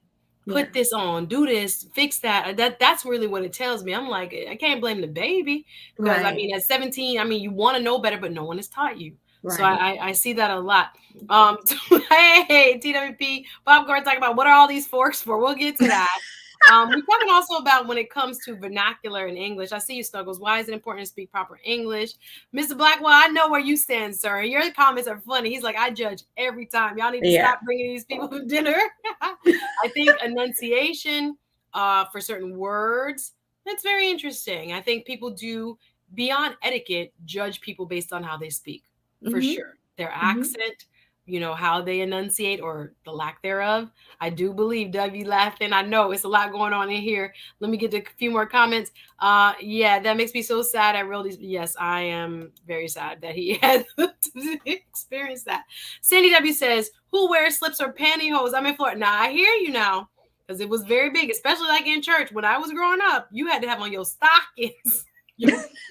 put this on, do this, fix that. That's really what it tells me. I'm like, I can't blame the baby, because I mean, at 17, you want to know better, but no one has taught you. So I see that a lot. Hey, TWP, Popcorn talking about what are all these forks for? We'll get to that. We're talking also about when it comes to vernacular and English. I see you, Snuggles. Why is it important to speak proper English? Mr. Blackwell, I know where you stand, sir. Your comments are funny. He's like, I judge every time. Y'all need to stop bringing these people to dinner. I think enunciation for certain words That's very interesting. I think people do, beyond etiquette, judge people based on how they speak, for Mm-hmm. sure. Their Mm-hmm. accent, how they enunciate or the lack thereof. I do believe W laughing. I know it's a lot going on in here. Let me get to a few more comments. Yeah, that makes me so sad. I really, yes, I am very sad that he had to experience that. Sandy W says, "Who wears slips or pantyhose?" I'm in Florida. Now I hear you now, because it was very big, especially like in church. When I was growing up, you had to have on your stockings,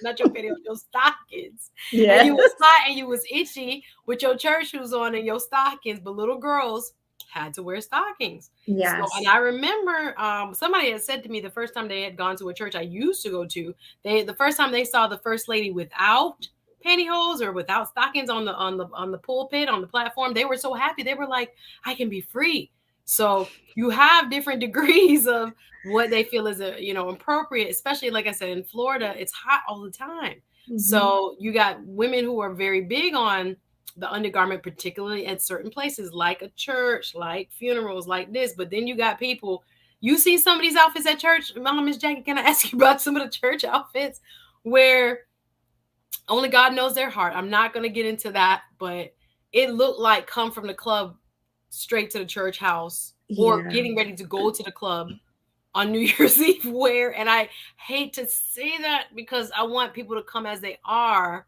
not your pantyhose, your stockings, and Yeah. you was hot and you was itchy with your church shoes on and your stockings. But little girls had to wear stockings. So, and Yes. I remember somebody had said to me the first time they had gone to a church I used to go to, the first time they saw the first lady without pantyhose or without stockings on the pulpit, on the platform, they were so happy. They were like, I can be free. So you have different degrees of what they feel is appropriate, especially like I said, in Florida, it's hot all the time. Mm-hmm. So you got women who are very big on the undergarment, particularly at certain places like a church, like funerals, like this. But then you got people, you see some of these outfits at church. Miss Jackie, can I ask you about some of the church outfits where only God knows their heart? I'm not going to get into that, but it looked like come from the club straight to the church house or Yeah. getting ready to go to the club on New Year's Eve wear. And I hate to say that because I want people to come as they are,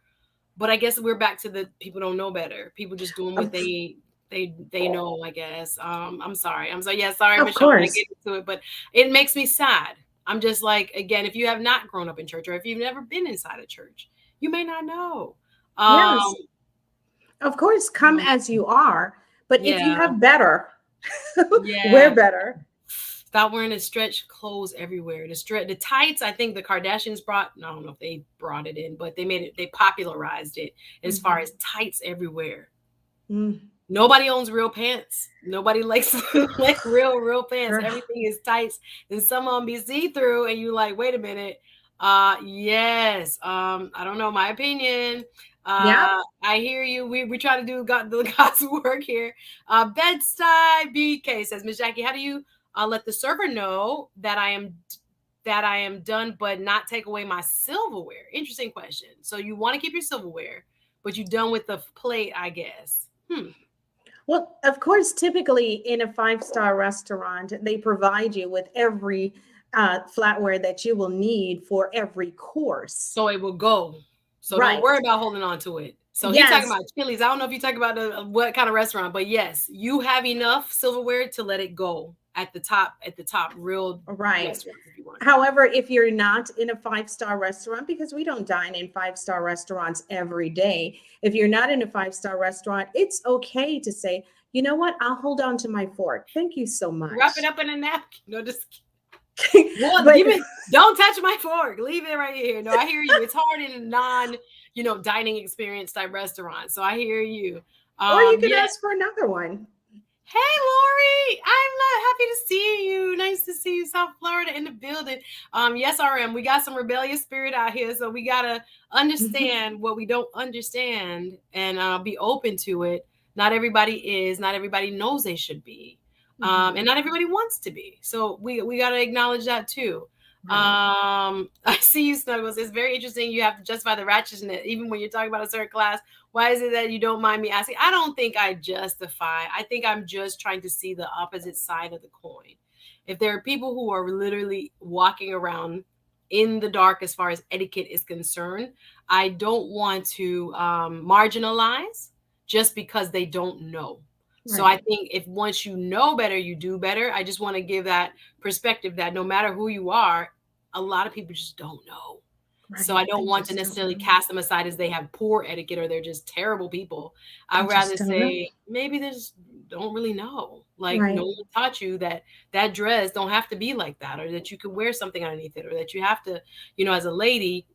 but I guess we're back to the people don't know better. People just doing what Of, they know, I guess. I'm sorry. Yeah, sorry, of Michelle, when I course. get into it, but it makes me sad. I'm just like, again, if you have not grown up in church or if you've never been inside a church, you may not know. Um, Yes. Of course, come as you are. But if you yeah, have better, wear yeah. better. Stop wearing the stretch clothes everywhere. The tights, I think the Kardashians brought, I don't know if they brought it in, but they popularized it as far Mm-hmm. as tights everywhere. Mm. Nobody owns real pants. Nobody likes like real pants. Girl. Everything is tights, and some of them be see through, and you like, wait a minute. Yes. I don't know, my opinion. Yeah. I hear you. We try to do God's work here. Bedside BK says, Miss Jackie, how do you let the server know that I am done, but not take away my silverware? Interesting question. So you want to keep your silverware, but you're done with the plate, I guess. Well, of course, typically in a five-star restaurant, they provide you with every flatware that you will need for every course. So it will go. So don't Right. worry about holding on to it. So he talking Yes. about Chili's. I don't know if you talking about what kind of restaurant, but yes, you have enough silverware to let it go at the top real Right. restaurants if you want to go. However, if you're not in a five-star restaurant, because we don't dine in five-star restaurants every day, if you're not in a five-star restaurant, it's okay to say, you know what, I'll hold on to my fork. Thank you so Wrap it much. up in a napkin. No, just well, But give it. Don't touch my fork. Leave it right here. No, I hear you. It's hard in a dining experience type restaurant. So I hear you. or you could Yeah. ask for another one. Hey, Lori, I'm not happy to see you. Nice to see you, South Florida, in the building. Yes, RM, we got some rebellious spirit out here, so we gotta understand what we don't understand and be open to it. Not everybody is. Not everybody knows they should be, and not everybody wants to be. So we gotta acknowledge that too. Right. I see you, Snuggles. It's very interesting. You have to justify the ratchetness, even when you're talking about a certain class. Why is it that you don't mind me asking? I don't think I justify. I think I'm just trying to see the opposite side of the coin. If there are people who are literally walking around in the dark as far as etiquette is concerned, I don't want to marginalize just because they don't know. So I Right. think if once you know better, you do better. I just want to give that perspective that no matter who you are, a lot of people just don't know. So I Right. don't They want to just don't necessarily know. cast them aside as they have poor etiquette or they're just terrible people. They I'd just rather don't know. say maybe they just don't really know. Like no Right. one taught you that that dress don't have to be like that, or that you could wear something underneath it, or that you have to, as a lady,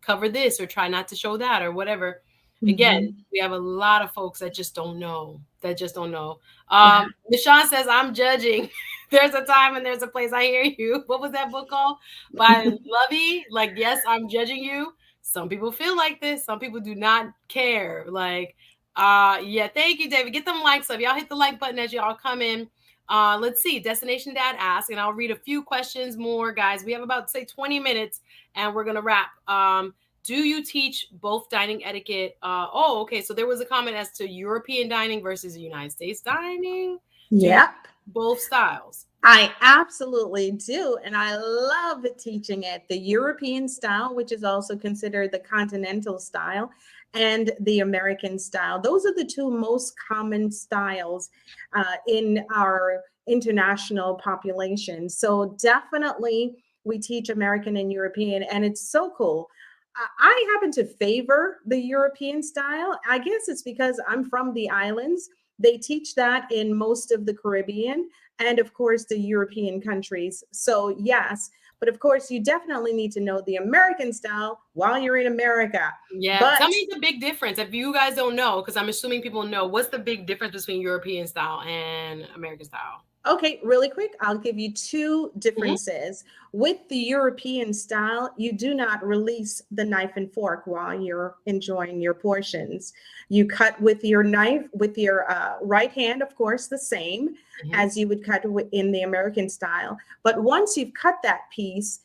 cover this or try not to show that or whatever. Again, Hmm. we have a lot of folks that just don't know. That just don't know. Yeah. Michonne says I'm judging. There's a time and there's a place. I hear you. What was that book called? By Lovey? Like, yes, I'm judging you. Some people feel like this. Some people do not care. Like, yeah, thank you, David. Get them likes up. Y'all hit the like button as y'all come in. Let's see. Destination Dad asked, and I'll read a few questions more, guys. We have about, say, 20 minutes, and we're gonna wrap. Do you teach both dining etiquette? Okay. So there was a comment as to European dining versus United States dining. Do you Yep. both styles? I absolutely do. And I love teaching it the European style, which is also considered the continental style, and the American style. Those are the two most common styles in our international population. So definitely we teach American and European, and it's so cool. I happen to favor the European style. I guess it's because I'm from the islands. They teach that in most of the Caribbean and, of course, the European countries. So, yes, but of course, you definitely need to know the American style while you're in America. Yeah. But Tell me the big difference. If you guys don't know, because I'm assuming people know, what's the big difference between European style and American style? okay, really quick, I'll give you two Mhm. differences. With the European style, you do not release the knife and fork while you're enjoying your portions. You cut with your knife, with your right hand, of course, the same Mhm. as you would cut in the American style. But once you've cut that piece,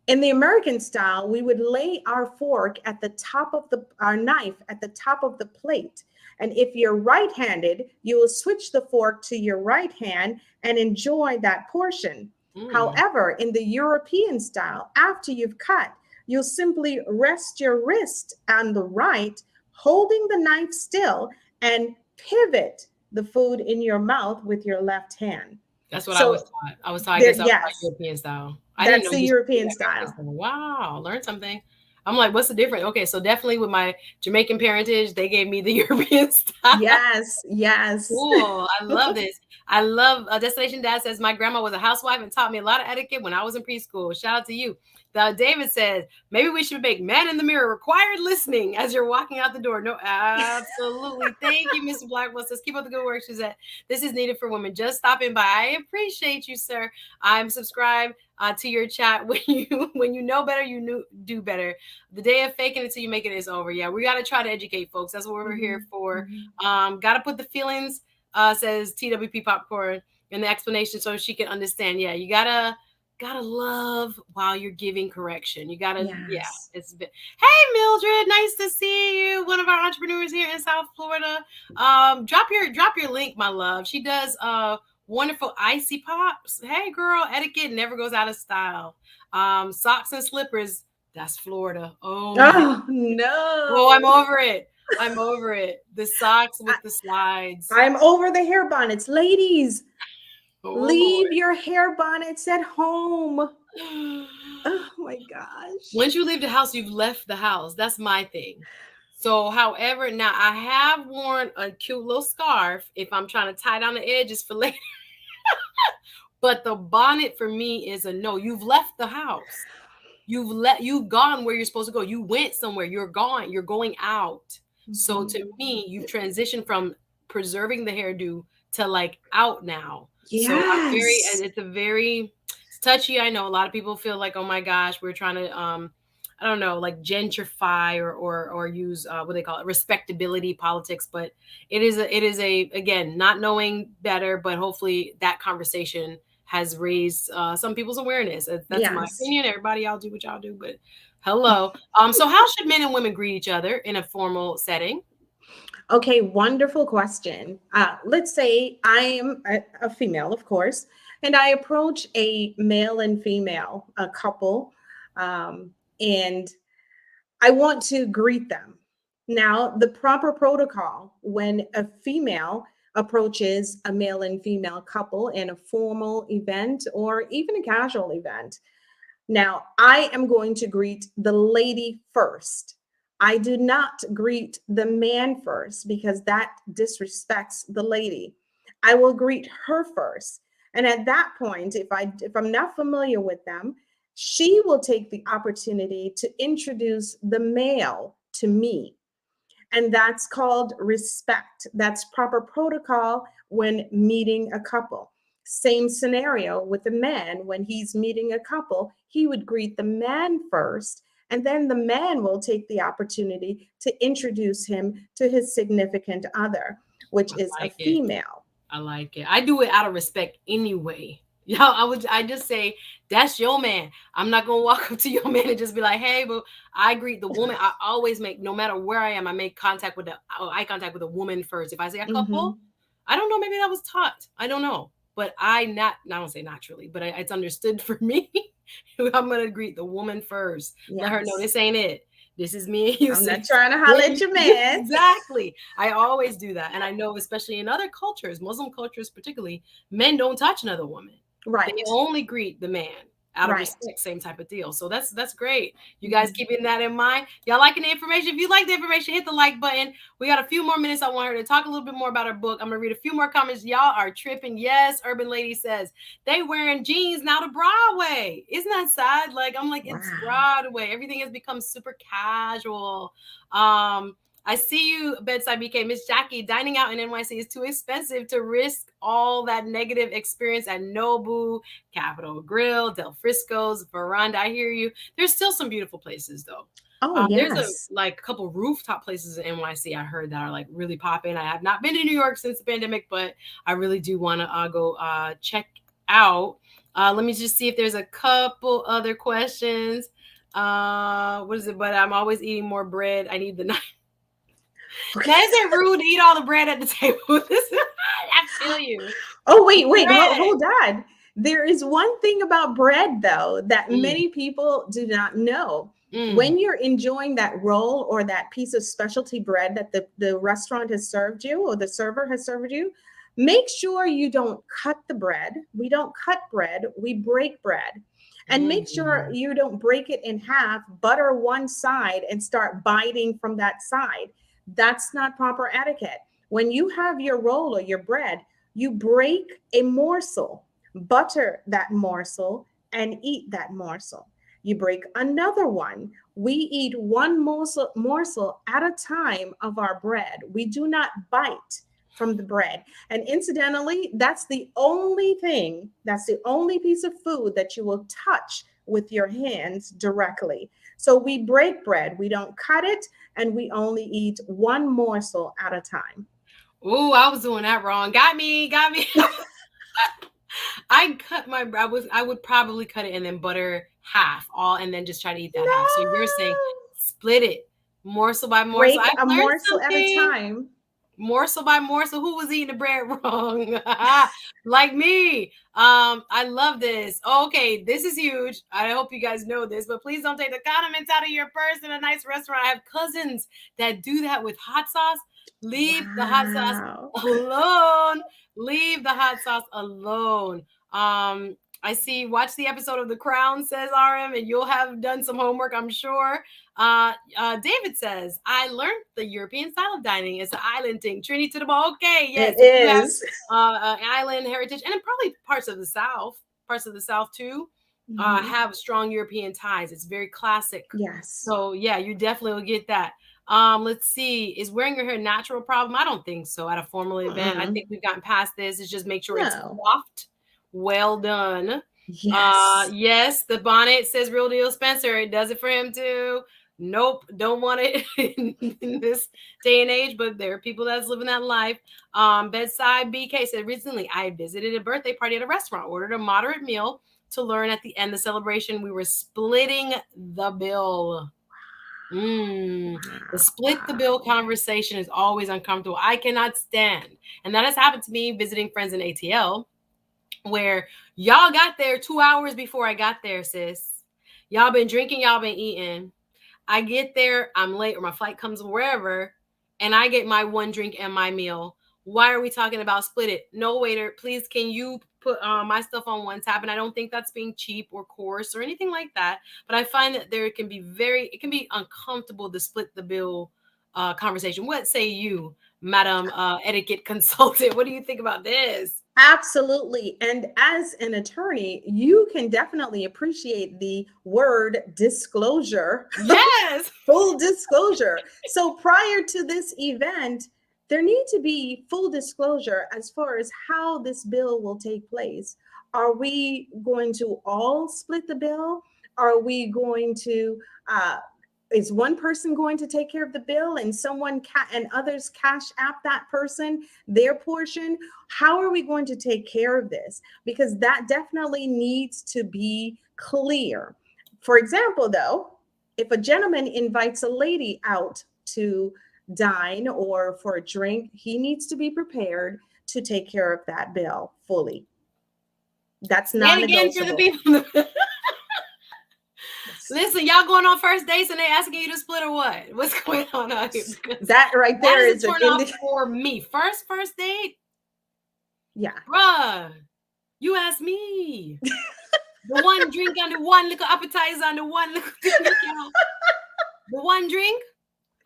in the American style, we would lay our fork at the top of our knife at the top of the plate. And if you're right-handed, you will switch the fork to your right hand and enjoy that portion. Mm. However, in the European style, after you've cut, you'll simply rest your wrist on the right, holding the knife still, and pivot the food in your mouth with your left hand. That's what I was So taught. I there, guess I was taught yes, European style. I didn't that's know the you spoke European that American style. style. Wow, learned something. I'm like, what's the difference? Okay, so definitely with my Jamaican parentage, they gave me the European style. Yes, yes. Cool. I love this. I love Destination Dad says my grandma was a housewife and taught me a lot of etiquette when I was in preschool. Shout out to you. David says maybe we should make man in the mirror required listening as you're walking out the door. No, absolutely. Thank you, Mr. Blackwell. Says keep up the good work, Suzette. This is needed for women. Just stopping by. I appreciate you, sir. I'm subscribed to your chat. When you know better, do better. The day of faking it till you make it is over. Yeah, we got to try to educate folks. That's what we're here Mhm, for. mhm. Got to put the feelings, says TWP Popcorn, in the explanation so she can understand. Yeah, you gotta love while you're giving correction. You gotta, yeah. Yes. Hey Mildred, nice to see you. One of our entrepreneurs here in South Florida. Drop your link, my love. She does wonderful icy pops. Hey girl, etiquette never goes out of style. Socks and slippers. That's Florida. Oh my. Oh, Oh, I'm no. over it. I'm over it. The socks with the slides. I'm over the hair bonnets. Ladies, Oh leave your hair bonnets at home. Lord. Oh my gosh. Once you leave the house, you've left the house. That's my thing. So, however, now I have worn a cute little scarf if I'm trying to tie down the edges for later. But the bonnet for me is a no. You've left the house. You've gone where you're supposed to go. You went somewhere. You're gone. You're going out. So to Mhm. me, you've transitioned from preserving the hairdo to like out now. So I'm very Yes. it's a very it's touchy. I know a lot of people feel like, oh my gosh, we're trying to I don't know, like gentrify or use what they call it, respectability politics. But it is a again, not knowing better, but hopefully that conversation has raised some people's awareness. That's my Yes. opinion. Everybody, y'all do what y'all do, but hello. So how should men and women greet each other in a formal setting? Okay, wonderful question. Let's say I am a female, of course, and I approach a male and female, a couple, and I want to greet them. Now, the proper protocol when a female approaches a male and female couple in a formal event or even a casual event. Now, I am going to greet the lady first. I do not greet the man first because that disrespects the lady. I will greet her first. And at that point, if I'm not familiar with them, she will take the opportunity to introduce the male to me. And that's called respect. That's proper protocol when meeting a couple. Same scenario with the man. When he's meeting a couple, he would greet the man first, and then the man will take the opportunity to introduce him to his significant other, which I is a like it. female. I like it. I do it out of respect anyway. Yeah, I just say that's your man. I'm not gonna walk up to your man and just be like, hey, but I greet the woman. I always make, no matter where I am, I make contact with the eye contact with a woman first. If I see a couple, Hmm. I don't know, maybe that was taught. I don't know. But I don't say naturally, but it's understood for me. I'm gonna greet the woman first. Let her know Yes. this ain't it. This is me and you, I'm not sis. trying to holler at Maybe your man. exactly. I always do that. And I know, especially in other cultures, Muslim cultures particularly, men don't touch another woman. They Right. only greet the man out of Right. respect, same type of deal. So that's great. You guys Mhm. keeping that in mind. Y'all liking the information? If you like the information, hit the like button. We got a few more minutes. I want her to talk a little bit more about her book. I'm gonna read a few more comments. Y'all are tripping. Yes, Urban Lady says they wearing jeans now to Broadway. Isn't that sad? Like, I'm like, it's Wow. Broadway. Everything has become super casual. Um, I see you, Bedside BK. Miss Jackie, dining out in NYC is too expensive to risk all that negative experience at Nobu, Capitol Grill, Del Frisco's, Veranda. I hear you. There's still some beautiful places though. Oh, There's a yes. like a couple rooftop places in NYC I heard that are like really popping. I have not been to New York since the pandemic, but I really do want to go check out. Let me just see if there's a couple other questions. What is it? But I'm always eating more bread. I need the knife. Okay. Now, is it rude to eat all the bread at the table? I feel you. Oh, wait, wait, Bread. hold on. There is one thing about bread, though, that Mm, many people do not know. mm, When you're enjoying that roll or that piece of specialty bread that the restaurant has served you or the server has served you, make sure you don't cut the bread. We don't cut bread, we break bread. And make sure mm. you don't break it in half, butter one side, and start biting from that side. That's not proper etiquette. When you have your roll or your bread, you break a morsel, butter that morsel, and eat that morsel. You break another one. We eat one morsel at a time of our bread. We do not bite from the bread. And incidentally, that's the only piece of food that you will touch with your hands directly. So we break bread, we don't cut it, and we only eat one morsel at a time. Ooh, I was doing that wrong. Got me, got me. I cut my. I would probably cut it and then butter half all, and then just try to eat that half. So you're saying No. split it morsel by morsel. Break I've a learned morsel at a something. time. Morsel by morsel. Who was eating the bread wrong? Like me. I love this. Okay, this is huge. I hope you guys know this, but please don't take the condiments out of your purse in a nice restaurant. I have cousins that do that with hot sauce. Leave the hot sauce Wow. alone. Leave the hot sauce alone. I see, watch the episode of The Crown, says RM, and you'll have done some homework, I'm sure. David says, I learned the European style of dining. It's an island thing. Trinity to the ball. Okay, It yes. If you have is. island heritage, and then probably parts of the South too, Mhm. have strong European ties. It's very classic. Yes. So yeah, you definitely will get that. Let's see. Is wearing your hair a natural problem? I don't think so. At a formal event, I Mm-mm. think we've gotten past this. It's just make sure it's No. coiffed, well done. Yes. Yes, the bonnet says real deal Spencer. It does it for him too. Nope, don't want it in this day and age, but there are people that's living that life. Bedside BK said recently I visited a birthday party at a restaurant, ordered a moderate meal to learn at the end the celebration we were splitting the bill. The split the bill Wow. conversation is always uncomfortable. I cannot stand, and that has happened to me visiting friends in ATL where y'all got there 2 hours before I got there, sis. Y'all been drinking, y'all been eating. I get there, I'm late, or my flight comes wherever, and I get my one drink and my meal. Why are we talking about split it? No, waiter, please, can you put my stuff on one tab? And I don't think that's being cheap or coarse or anything like that. But I find that it can be uncomfortable to split the bill conversation. What say you, Madam Etiquette Consultant? What do you think about this? Absolutely. And as an attorney, you can definitely appreciate the word disclosure, Yes. full disclosure. So prior to this event, there need to be full disclosure as far as how this bill will take place. Are we going to all split the bill? Are we going to is one person going to take care of the bill and and others cash app that person their portion? How are we going to take care of this? Because that definitely needs to be clear. For example, though, if a gentleman invites a lady out to dine or for a drink, he needs to be prepared to take care of that bill fully. That's Say it again for the non-negotiable. people. Listen, y'all going on first dates and they asking you to split or what? What's going on out here? That right there is a is turn off for me. First date? Yeah. Bruh, you asked me. The one drink and the one little appetizer and the one little the one drink.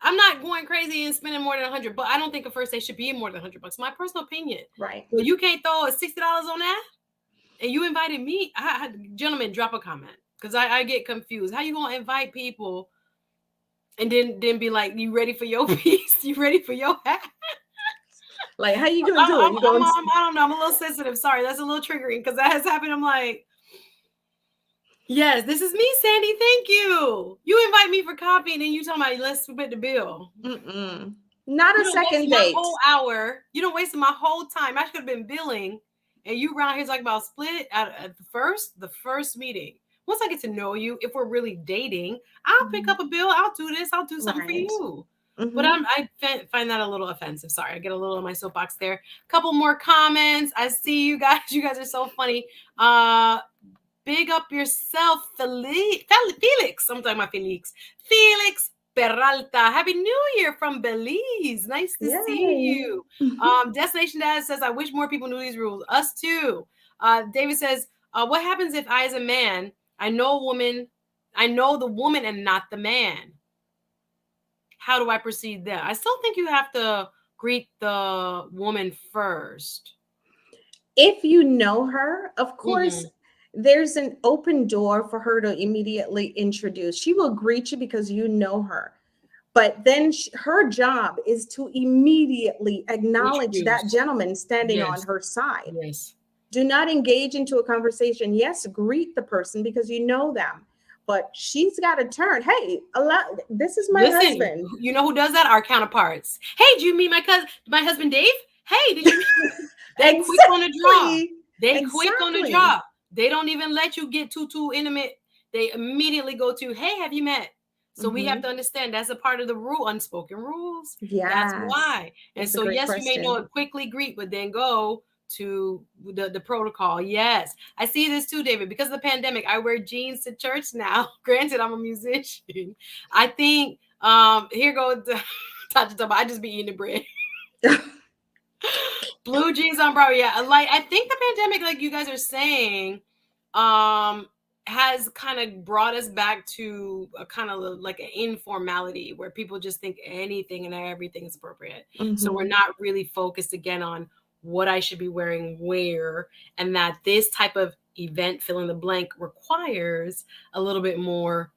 I'm not going crazy and spending more than 100, but I don't think a first date should be more than $100. My personal opinion. Right. So you can't throw $60 on that? And you invited me? Gentlemen, drop a comment. Because I get confused. How you gonna invite people and then be like, you ready for your piece? You ready for your hat? Like, how you gonna do it? I don't know. I'm a little sensitive. Sorry, that's a little triggering because that has happened. I'm like, yes, this is me, Sandy. Thank you. You invite me for coffee and then you talking about let's split the bill. Not a second date. My whole hour. You don't waste my whole time. I should have been billing, and you around here talking about split at the first meeting. Once I get to know you, if we're really dating, I'll pick up a bill. I'll do this. I'll do something for you. But I find that a little offensive. Sorry, I get a little on my soapbox there. Couple more comments. I see you guys. You guys are so funny. Big up yourself, Felix. I'm talking about Felix. Felix Peralta. Happy New Year from Belize. Nice to see you. Destination Dad says, I wish more people knew these rules. Us too. David says, what happens if I, as a man, I know the woman and not the man? How do I proceed there? I still think you have to greet the woman first. If you know her, of course, there's an open door for her to immediately introduce. She will greet you because you know her. But then her job is to immediately acknowledge that gentleman standing on her side. Yes. Do not engage into a conversation. Yes, greet the person because you know them. But she's got to turn. Hey, this is my husband. You know who does that? Our counterparts. Hey, did you meet my husband Dave? Hey, did you meet They quick on the draw. They quick on the draw. They don't even let you get too intimate. They immediately go to, hey, have you met? So we have to understand that's a part of the rule, unspoken rules. Yeah, that's why. And so yes, you may know it quickly greet, but then go to the protocol. Yes, I see this too, David. Because of the pandemic, I wear jeans to church now. Granted, I'm a musician. I think here goes I just be eating the bread. Blue jeans on Broadway. Yeah, like I think the pandemic, like you guys are saying, has kind of brought us back to a kind of like an informality where people just think anything and everything is appropriate. So we're not really focused again on what I should be wearing where, and that this type of event, fill in the blank, requires a little bit more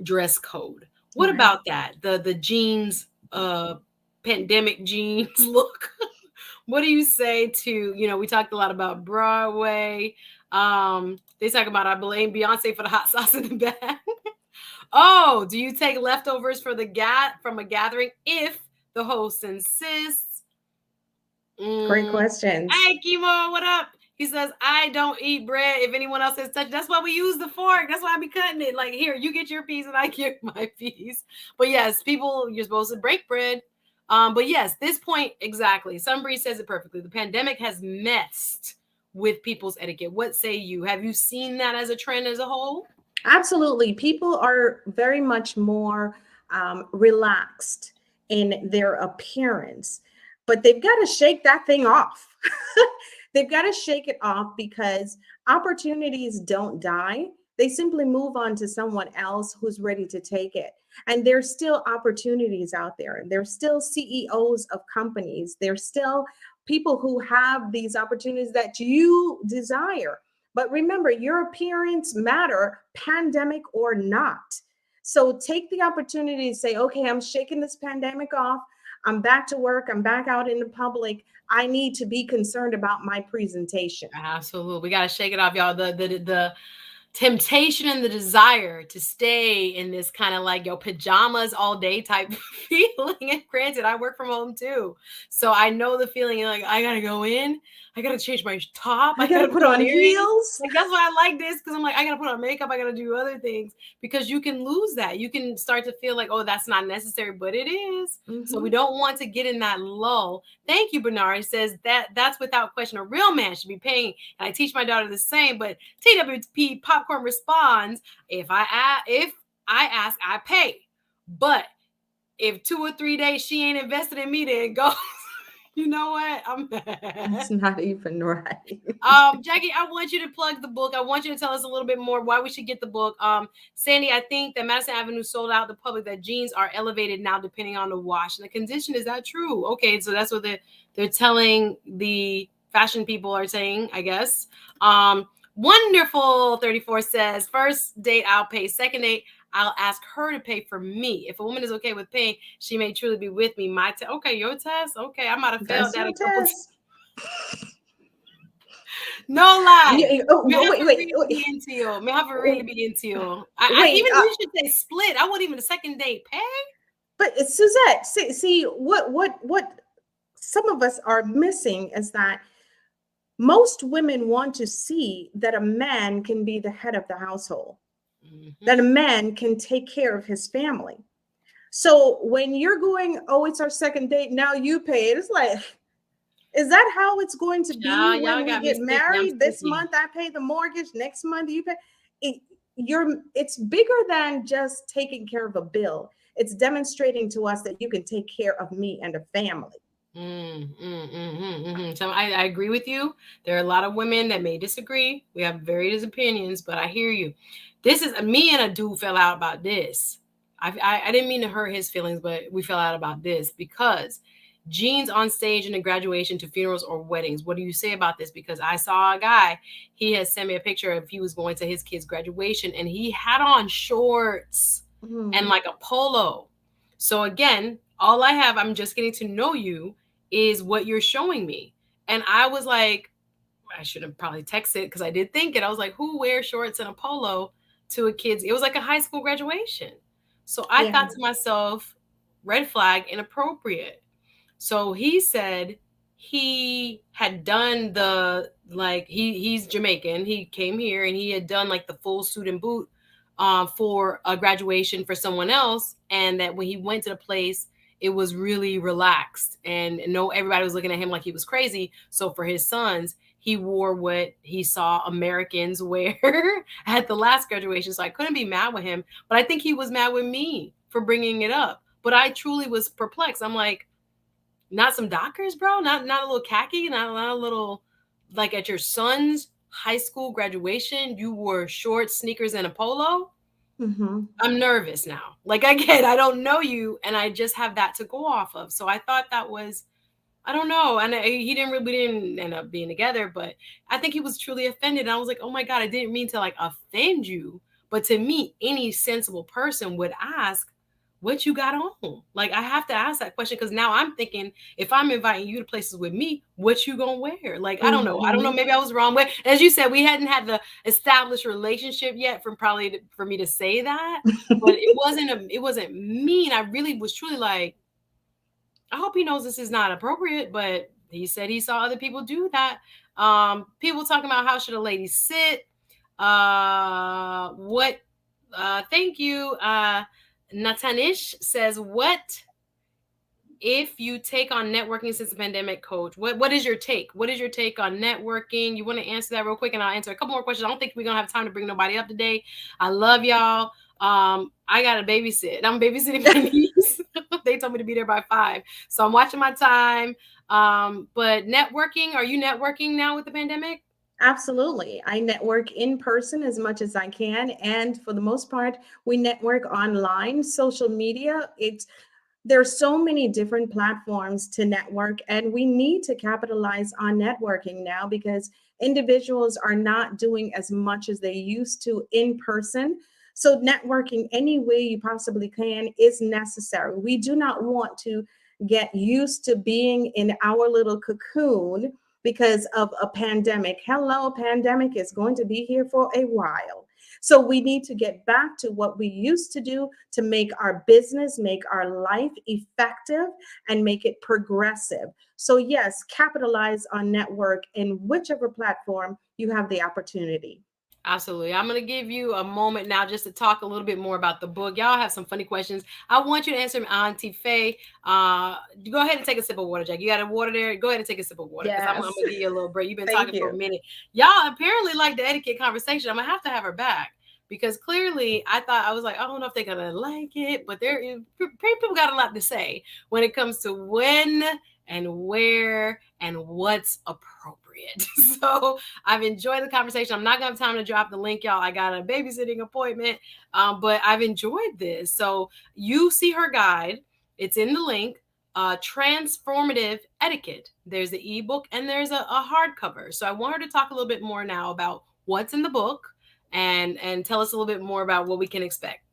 dress code. What about that? The jeans, pandemic jeans look. What do you say to, we talked a lot about Broadway. They talk about, I blame Beyonce for the hot sauce in the bag. Oh, do you take leftovers from a gathering if the host insists? Great questions. Hey, Kimo, what up? He says, I don't eat bread if anyone else has touched. That's why we use the fork. That's why I be cutting it. Like, here, you get your piece and I get my piece. But yes, people, you're supposed to break bread. But yes, this point, exactly. Sunbree says it perfectly. The pandemic has messed with people's etiquette. What say you? Have you seen that as a trend as a whole? Absolutely. People are very much more relaxed in their appearance, but they've got to shake that thing off. They've got to shake it off because opportunities don't die. They simply move on to someone else who's ready to take it. And there's still opportunities out there. There's still CEOs of companies. There's still people who have these opportunities that you desire. But remember, your appearance matter, pandemic or not. So take the opportunity to say, okay, I'm shaking this pandemic off. I'm back to work. I'm back out in the public. I need to be concerned about my presentation. Absolutely. We got to shake it off, y'all. The temptation and the desire to stay in this kind of like your pajamas all day type feeling. And granted, I work from home too, so I know the feeling. Like, I gotta go in, I gotta change my top, I gotta put on heels. Like, that's why I like this, because I'm like, I gotta put on makeup, I gotta do other things, because you can lose that. You can start to feel like, oh, that's not necessary, but it is. So we don't want to get in that lull. Thank you, Bernard. Says that's without question. A real man should be paying, and I teach my daughter the same. But TWP Popcorn responds, if I ask, I pay. But if 2 or 3 days she ain't invested in me, then go. You know what? I'm mad. That's not even right. Jackie, I want you to plug the book. I want you to tell us a little bit more why we should get the book. Sandy, I think that Madison Avenue sold out the public, that jeans are elevated now depending on the wash and the condition. Is that true? Okay, so that's what they're telling the fashion people are saying, I guess. Wonderful 34 says, first date I'll pay, second date I'll ask her to pay for me. If a woman is okay with paying, she may truly be with me. My test. Okay, your test. Okay, I might have failed that a couple times. No lie. Wait. Be into you. May have really be into you. I even you should say split. I wouldn't even a second date pay. But Suzette, see what some of us are missing is that most women want to see that a man can be the head of the household, that a man can take care of his family. So when you're going, oh, it's our second date, now you pay it. It's like, is that how it's going to be when we get married? This month I pay the mortgage, next month you pay. It's bigger than just taking care of a bill. It's demonstrating to us that you can take care of me and a family. So I agree with you. There are a lot of women that may disagree. We have various opinions, but I hear you. This is me and a dude fell out about this. I didn't mean to hurt his feelings, but we fell out about this because jeans on stage in a graduation to funerals or weddings. What do you say about this? Because I saw a guy, he has sent me a picture of he was going to his kid's graduation and he had on shorts and like a polo. So again, all I have, I'm just getting to know you, is what you're showing me. And I was like, I should have probably texted because I did think it. I was like, who wears shorts and a polo to a kid's? It was like a high school graduation. So I thought to myself, red flag, inappropriate. So he said he had done the, like, he's Jamaican. He came here and he had done like the full suit and boot for a graduation for someone else. And that when he went to the place, it was really relaxed and everybody was looking at him like he was crazy. So for his sons, he wore what he saw Americans wear at the last graduation. So I couldn't be mad with him, but I think he was mad with me for bringing it up. But I truly was perplexed. I'm like, not some Dockers, bro? Not a little khaki? Not a little, like at your son's high school graduation, you wore shorts, sneakers, and a polo? I'm nervous now. Like, again, I don't know you, and I just have that to go off of. So I thought that was, I don't know. And we didn't end up being together, but I think he was truly offended. And I was like, oh my God, I didn't mean to like offend you. But to me, any sensible person would ask, what you got on? Like, I have to ask that question because now I'm thinking, if I'm inviting you to places with me, what you gonna wear? Like, I don't know. Maybe I was wrong. But as you said, we hadn't had the established relationship yet for me to say that. But it wasn't mean. I really was truly like, I hope he knows this is not appropriate. But he said he saw other people do that. People talking about how should a lady sit? Thank you. Natanish says, what if you take on networking since the pandemic, coach? What is your take? What is your take on networking? You want to answer that real quick and I'll answer a couple more questions. I don't think we're going to have time to bring nobody up today. I love y'all. I got to babysit. I'm babysitting my niece. They told me to be there by 5. So I'm watching my time. But networking, are you networking now with the pandemic? Absolutely. I network in person as much as I can. And for the most part, we network online, social media. There's so many different platforms to network, and we need to capitalize on networking now because individuals are not doing as much as they used to in person. So networking any way you possibly can is necessary. We do not want to get used to being in our little cocoon because of a pandemic. Hello, pandemic is going to be here for a while. So we need to get back to what we used to do to make our business, make our life effective, and make it progressive. So, yes, capitalize on network in whichever platform you have the opportunity. Absolutely. I'm going to give you a moment now just to talk a little bit more about the book. Y'all have some funny questions. I want you to answer them, Auntie Faye. Go ahead and take a sip of water, Jack. You got a water there? Go ahead and take a sip of water because I'm Yes. going to give you a little break. You've been Thank talking for a you. minute. Y'all apparently like the etiquette conversation. I'm going to have her back because clearly I was like, I don't know if they're going to like it, but people got a lot to say when it comes to when and where and what's appropriate. So I've enjoyed the conversation. I'm not going to have time to drop the link, y'all. I got a babysitting appointment, but I've enjoyed this. So you see her guide. It's in the link. Transformative Etiquette. There's the ebook and there's a hardcover. So I want her to talk a little bit more now about what's in the book and tell us a little bit more about what we can expect.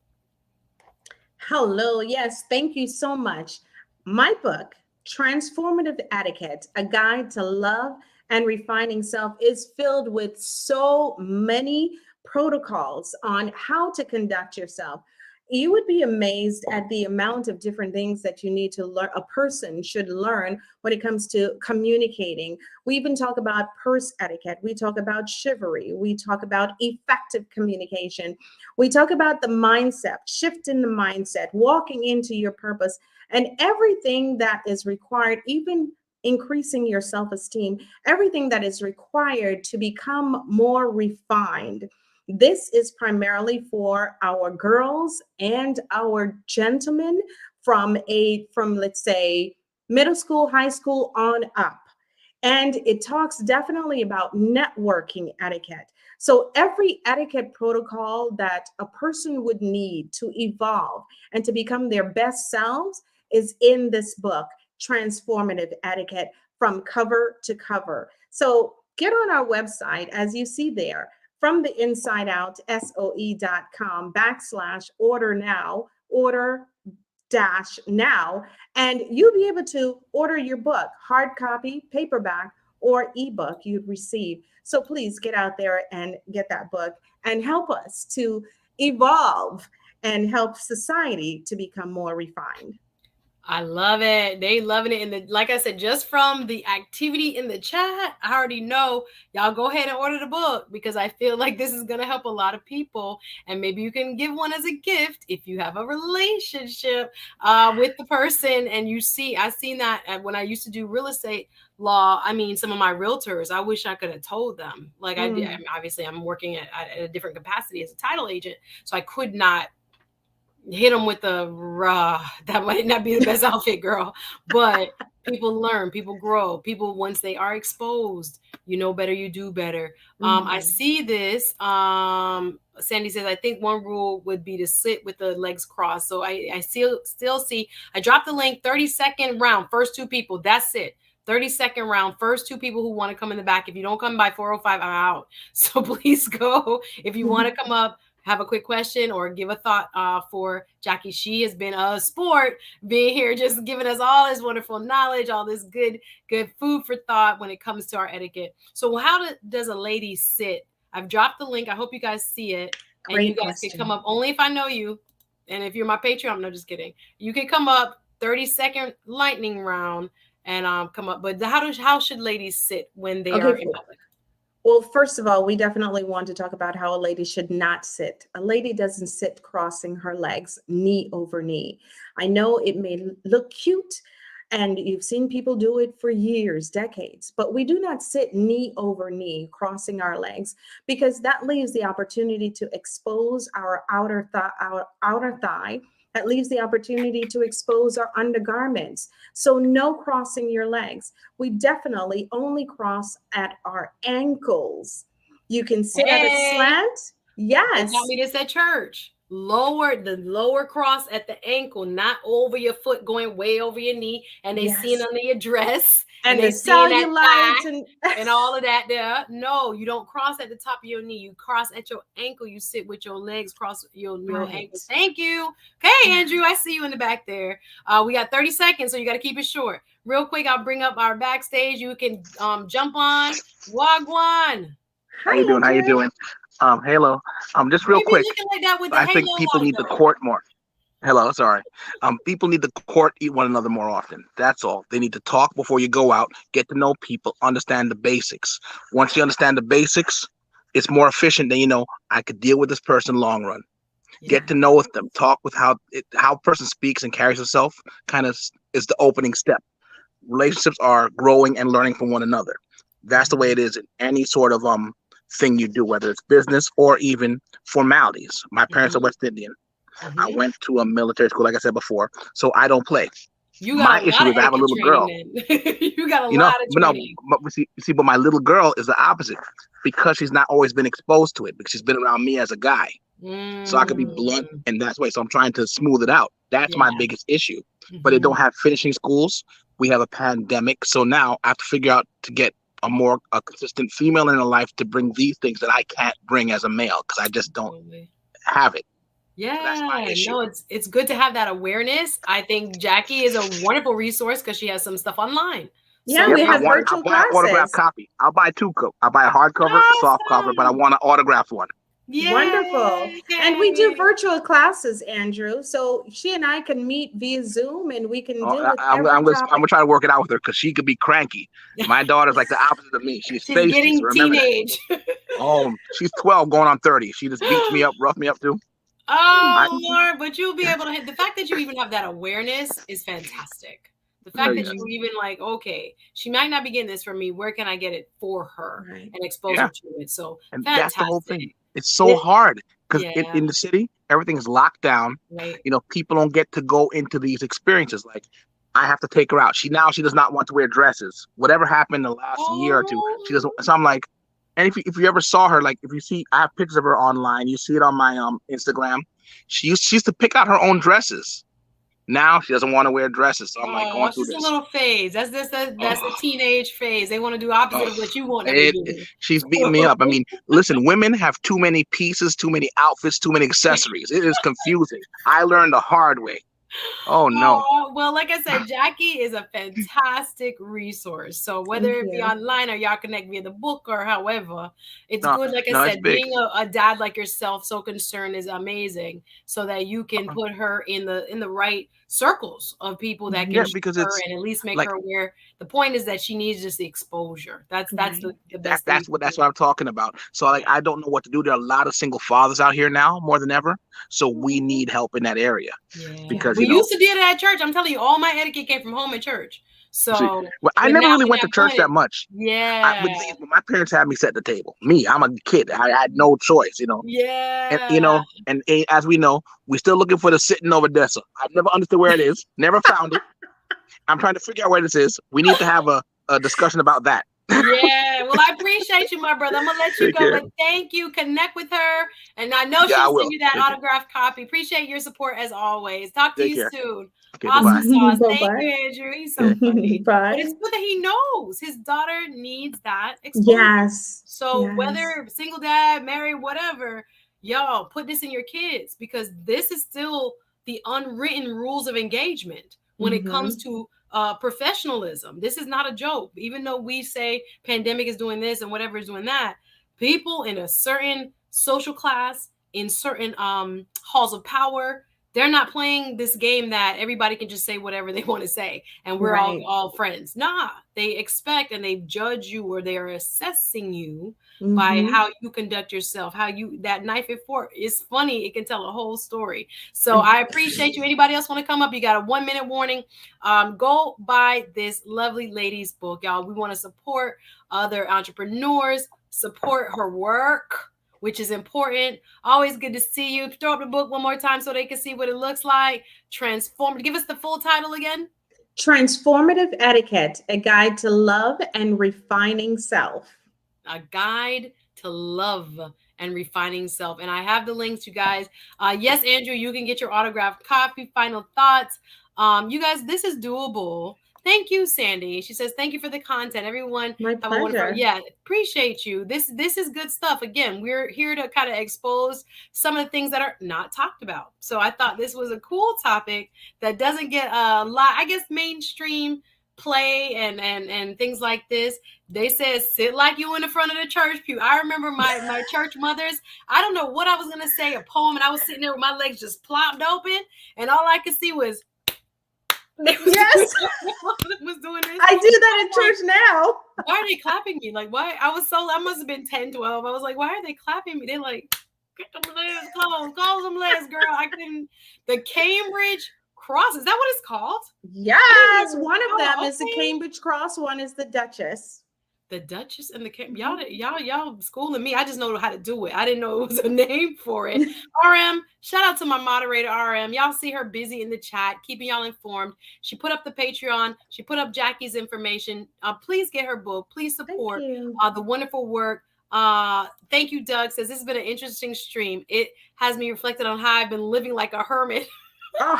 Hello. Yes, thank you so much. My book, Transformative Etiquette, A Guide to Love and Refining Self, is filled with so many protocols on how to conduct yourself. You would be amazed at the amount of different things that you need to learn, a person should learn when it comes to communicating. We even talk about purse etiquette. We talk about chivalry. We talk about effective communication. We talk about the mindset, shifting the mindset, walking into your purpose, and everything that is required, even increasing your self esteem, everything that is required to become more refined. This is primarily for our girls and our gentlemen from let's say middle school, high school on up. And it talks definitely about networking etiquette. So every etiquette protocol that a person would need to evolve and to become their best selves is in this book, Transformative Etiquette, from cover to cover. So get on our website, as you see there, from the inside out, soe.com/order now, order dash now, and you'll be able to order your book, hard copy, paperback, or ebook you'd receive. So please get out there and get that book and help us to evolve and help society to become more refined. I love it. They loving it. And like I said, just from the activity in the chat, I already know y'all go ahead and order the book because I feel like this is going to help a lot of people. And maybe you can give one as a gift if you have a relationship with the person. And I've seen that when I used to do real estate law. I mean, some of my realtors, I wish I could have told them. Like I did. Obviously, I'm working at a different capacity as a title agent. So I could not hit them with the raw. That might not be the best outfit, girl. But people learn, people grow. People, once they are exposed, you know better, you do better. I see this. Sandy says, I think one rule would be to sit with the legs crossed. So I still see, I dropped the link, 30-second round, first two people. That's it. 30-second round, first two people who want to come in the back. If you don't come by 4:05, I'm out. So please go. If you want to come up, have a quick question or give a thought for Jackie. She has been a sport being here, just giving us all this wonderful knowledge, all this good food for thought when it comes to our etiquette. So how does a lady sit? I've dropped the link. I hope you guys see it. Great and you guys question. can come up only if I know you. And if you're my Patreon, no, just kidding. You can come up, 30-second lightning round and come up. But how should ladies sit when they are in public? Well, first of all, we definitely want to talk about how a lady should not sit. A lady doesn't sit crossing her legs, knee over knee. I know it may look cute, and you've seen people do it for years, decades, but we do not sit knee over knee, crossing our legs, because that leaves the opportunity to expose our outer thigh. That leaves the opportunity to expose our undergarments. So no crossing your legs. We definitely only cross at our ankles. You can sit at a slant. Yes. They taught me this at church. The lower cross at the ankle, not over your foot, going way over your knee, and they see it under your dress, and they the see that cellulite and all of that there. No, you don't cross at the top of your knee. You cross at your ankle. You sit with your legs cross your ankles. Thank you. Okay, Andrew, I see you in the back there. We got 30 seconds, so you got to keep it short. Real quick, I'll bring up our backstage. You can jump on. Wagwan. How you doing? Halo. Just real Maybe quick. looking like that with the I think halo people on need to though. court more. Hello, sorry. People need to court one another more often. That's all. They need to talk before you go out, get to know people, understand the basics. Once you understand the basics, it's more efficient than I could deal with this person long run. Yeah. Get to know with them, talk with how a person speaks and carries himself. Kind of is the opening step. Relationships are growing and learning from one another. That's the way it is in any sort of thing you do, whether it's business or even formalities. My parents are West Indian. I went to a military school, like I said before, so I don't play. You got My a lot issue of is I have a etiquette little girl. training then. You got a lot of But no, training. but my little girl is the opposite because she's not always been exposed to it because she's been around me as a guy. So I could be blunt, and that's why. So I'm trying to smooth it out. That's my biggest issue. But they don't have finishing schools. We have a pandemic, so now I have to figure out to get a consistent female in her life to bring these things that I can't bring as a male because I just don't have it. Yeah, so that's my issue. No, it's good to have that awareness. I think Jackie is a wonderful resource because she has some stuff online. Yeah, we have virtual classes. I'll buy an autographed copy. I'll buy two. I'll buy a hardcover, a soft cover, but I want an autographed one. Yay. Wonderful. And we do virtual classes, Andrew. So she and I can meet via Zoom and we can deal with every topic. I'm gonna try to work it out with her because she could be cranky. My daughter's like the opposite of me. She's feisty. Getting So remember teenage. Oh, she's 12 going on 30. She just beats me up, rough me up too. Oh, Lord, but you'll be able to hit the fact that you even have that awareness is fantastic. The fact that you even like, okay, she might not be getting this from me. Where can I get it for her and expose her to it? So and fantastic. That's the whole thing. It's so hard because in the city, everything is locked down. Right. People don't get to go into these experiences. Like I have to take her out. She does not want to wear dresses. Whatever happened the last year or two, she doesn't. So I'm like, and if you ever saw her, like if you see, I have pictures of her online. You see it on my Instagram. She used to pick out her own dresses. Now she doesn't want to wear dresses. So I'm like going through this. It's a little phase. That's the teenage phase. They want to do opposite of what you want them to do. She's beating me up. I mean, listen, women have too many pieces, too many outfits, too many accessories. It is confusing. I learned the hard way. Oh no. Well, like I said, Jackie is a fantastic resource. So whether it be online or y'all connect via the book or however, it's good. Like I said, being a dad like yourself, so concerned is amazing. So that you can put her in the right circles of people that can because her and at least make her aware. The point is that she needs just the exposure. That's the best. That's what I'm talking about. So like I don't know what to do. There are a lot of single fathers out here now more than ever. So we need help in that area. Because we used to do it at church. I'm telling you, all my etiquette came from home and church. So I never really went to church that much. Yeah. My parents had me set the table. I'm a kid. I had no choice, Yeah. And as we know, we're still looking for the sitting over Odessa. I've never understood where it is. Never found it. I'm trying to figure out where this is. We need to have a discussion about that. Yeah, well, I appreciate you, my brother. I'm gonna let you go, but thank you. Connect with her, and I know she'll send you that autographed copy. Appreciate your support as always. Talk to you soon. Okay, awesome sauce. Bye-bye. Thank you, Andrew. He's so funny. Bye. But it's good that he knows his daughter needs that exposure. Yes. So whether single dad, married, whatever, y'all put this in your kids because this is still the unwritten rules of engagement when it comes to professionalism. This is not a joke. Even though we say pandemic is doing this and whatever is doing that, people in a certain social class, in certain halls of power, they're not playing this game that everybody can just say whatever they want to say and we're all friends. Nah, they expect and they judge you or they are assessing you by how you conduct yourself, that knife and fork is funny. It can tell a whole story. So I appreciate you. Anybody else want to come up? You got a 1 minute warning. Go buy this lovely lady's book, y'all. We want to support other entrepreneurs, support her work, which is important. Always good to see you. Throw up the book one more time so they can see what it looks like. Transform. Give us the full title again. Transformative Etiquette, a guide to love and refining self. A guide to love and refining self. And I have the links, you guys. Yes, Andrew, you can get your autographed copy. Final thoughts. You guys, this is doable. Thank you, Sandy. She says, thank you for the content. Everyone, my pleasure. Appreciate you. This is good stuff. Again, we're here to kind of expose some of the things that are not talked about. So I thought this was a cool topic that doesn't get a lot, I guess, mainstream play and things like this. They said sit like you in the front of the church pew. I remember my church mothers. I don't know what I was gonna say, a poem, and I was sitting there with my legs just plopped open, and all I could see was yes. was doing this. I do that in church now. Why are they clapping me? Like, why? I must have been 10, 12. I was like, why are they clapping me? They're like, get them legs close them legs, girl. I couldn't. The Cambridge Cross, is that what it's called? Yes, one of them is the Cambridge Cross, one is the Duchess. The Duchess and the y'all schooling me. I just know how to do it. I didn't know it was a name for it. RM, shout out to my moderator, RM. Y'all see her busy in the chat, keeping y'all informed. She put up the Patreon. She put up Jackie's information. Please get her book. Please support the wonderful work. Thank you, Doug. Says this has been an interesting stream. It has me reflected on how I've been living like a hermit. Oh.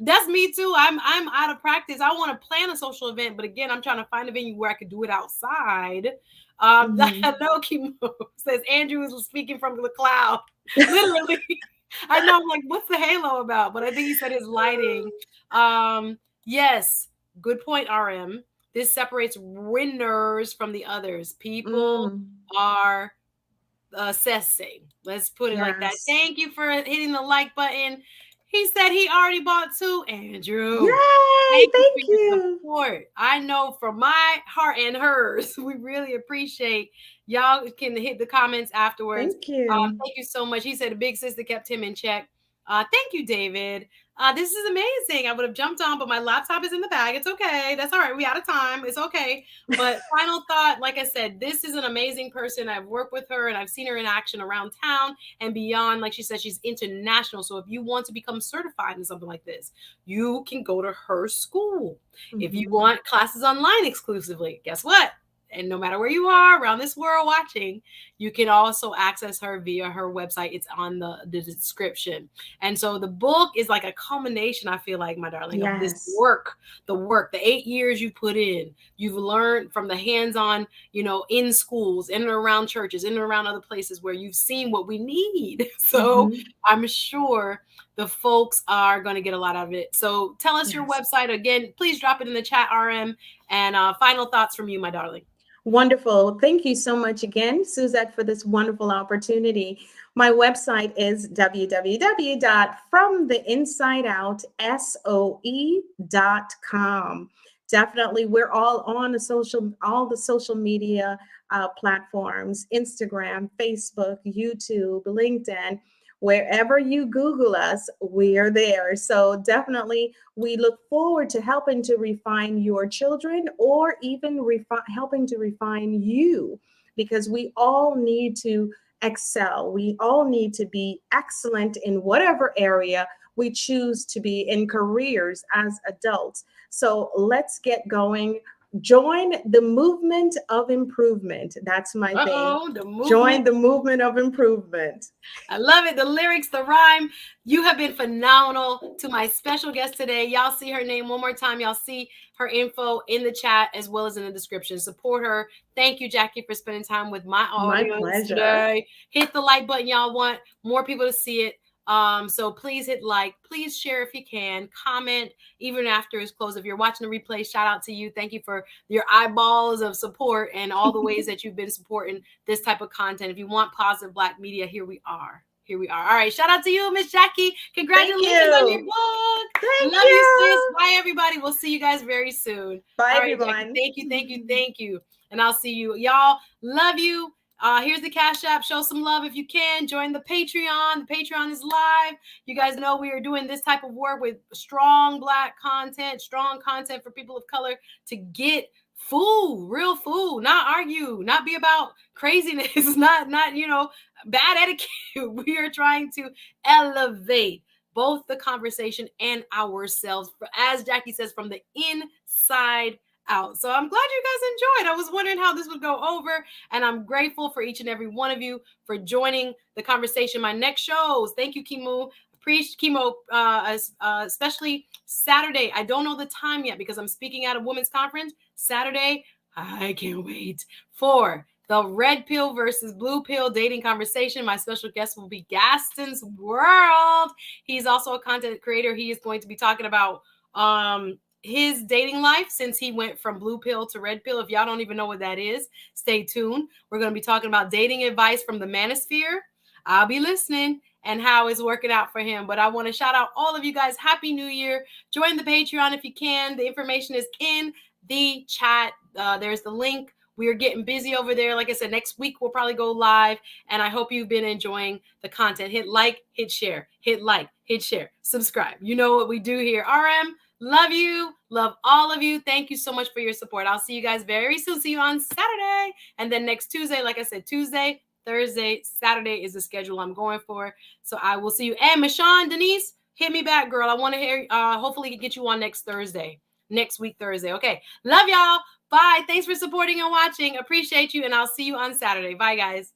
That's me too. I'm out of practice. I want to plan a social event, but again, I'm trying to find a venue where I could do it outside. Hello, Kimo says Andrew is speaking from the cloud. Literally. I know. I'm like, what's the halo about? But I think he said his lighting. Yes, good point, RM. This separates winners from the others. People are assessing. Let's put it like that. Thank you for hitting the like button. He said he already bought 2, Andrew. Yay! Thank you. Support. I know from my heart and hers, we really appreciate y'all. Can hit the comments afterwards. Thank you. Thank you so much. He said a big sister kept him in check. Thank you, David. This is amazing. I would have jumped on, but my laptop is in the bag. It's okay. That's all right. We out of time. It's okay. But final thought, like I said, this is an amazing person. I've worked with her and I've seen her in action around town and beyond. Like she said, she's international. So if you want to become certified in something like this, you can go to her school. If you want classes online exclusively, guess what? And no matter where you are around this world watching, you can also access her via her website. It's on the description. And so the book is like a culmination, I feel like, my darling, of this work, the 8 years you put in. You've learned from the hands-on, in schools, in and around churches, in and around other places where you've seen what we need. So I'm sure the folks are going to get a lot out of it. So tell us your website again. Please drop it in the chat, RM. And final thoughts from you, my darling. Wonderful. Thank you so much again, Suzette, for this wonderful opportunity. My website is www.fromtheinsideoutsoe.com. Definitely, we're all on all the social media platforms, Instagram, Facebook, YouTube, LinkedIn. Wherever you Google us, we're there. So definitely, we look forward to helping to refine your children or even helping to refine you, because we all need to excel. We all need to be excellent in whatever area we choose to be in careers as adults. So let's get going. Join the movement of improvement. That's my thing. Join the movement of improvement. I love it. The lyrics, the rhyme. You have been phenomenal. To my special guest today, y'all see her name one more time. Y'all see her info in the chat as well as in the description. Support her. Thank you, Jackie, for spending time with my audience today. Hit the like button. Y'all want more people to see it. So please hit like, please share if you can, comment even after it's closed. If you're watching the replay, shout out to you. Thank you for your eyeballs of support and all the ways that you've been supporting this type of content. If you want positive Black media, here we are. All right. Shout out to you, Miss Jackie. Congratulations on your book. Thank Love you, sis. Bye, everybody. We'll see you guys very soon. Bye, all right, everyone. Jackie, thank you. And I'll see you. Y'all, love you. Here's the Cash App. Show some love if you can. Join the Patreon. The Patreon is live. You guys know we are doing this type of work with strong Black content, strong content for people of color to get food, real food, not argue, not be about craziness, not bad etiquette. We are trying to elevate both the conversation and ourselves, as Jackie says, from the inside out. So I'm glad you guys enjoyed. I was wondering how this would go over, and I'm grateful for each and every one of you for joining the conversation. My next shows, thank you, Kimu. Especially Saturday. I don't know the time yet because I'm speaking at a women's conference. Saturday, I can't wait for the red pill versus blue pill dating conversation. My special guest will be Gaston's World. He's also a content creator. He is going to be talking about his dating life since he went from blue pill to red pill. If y'all don't even know what that is, stay tuned. We're going to be talking about dating advice from the manosphere. I'll be listening and how it's working out for him. But I want to shout out all of you guys. Happy New Year. Join the Patreon if you can. The information is in the chat. There's the link. We are getting busy over there. Like I said, next week we'll probably go live. And I hope you've been enjoying the content. Hit like, hit share, hit like, hit share, subscribe. You know what we do here. RM, love you. Love all of you. Thank you so much for your support. I'll see you guys very soon. See you on Saturday. And then next Tuesday, like I said, Tuesday, Thursday, Saturday is the schedule I'm going for. So I will see you. And Michonne, Denise, hit me back, girl. I want to hear, hopefully get you on next week, Thursday. Okay. Love y'all. Bye. Thanks for supporting and watching. Appreciate you. And I'll see you on Saturday. Bye, guys.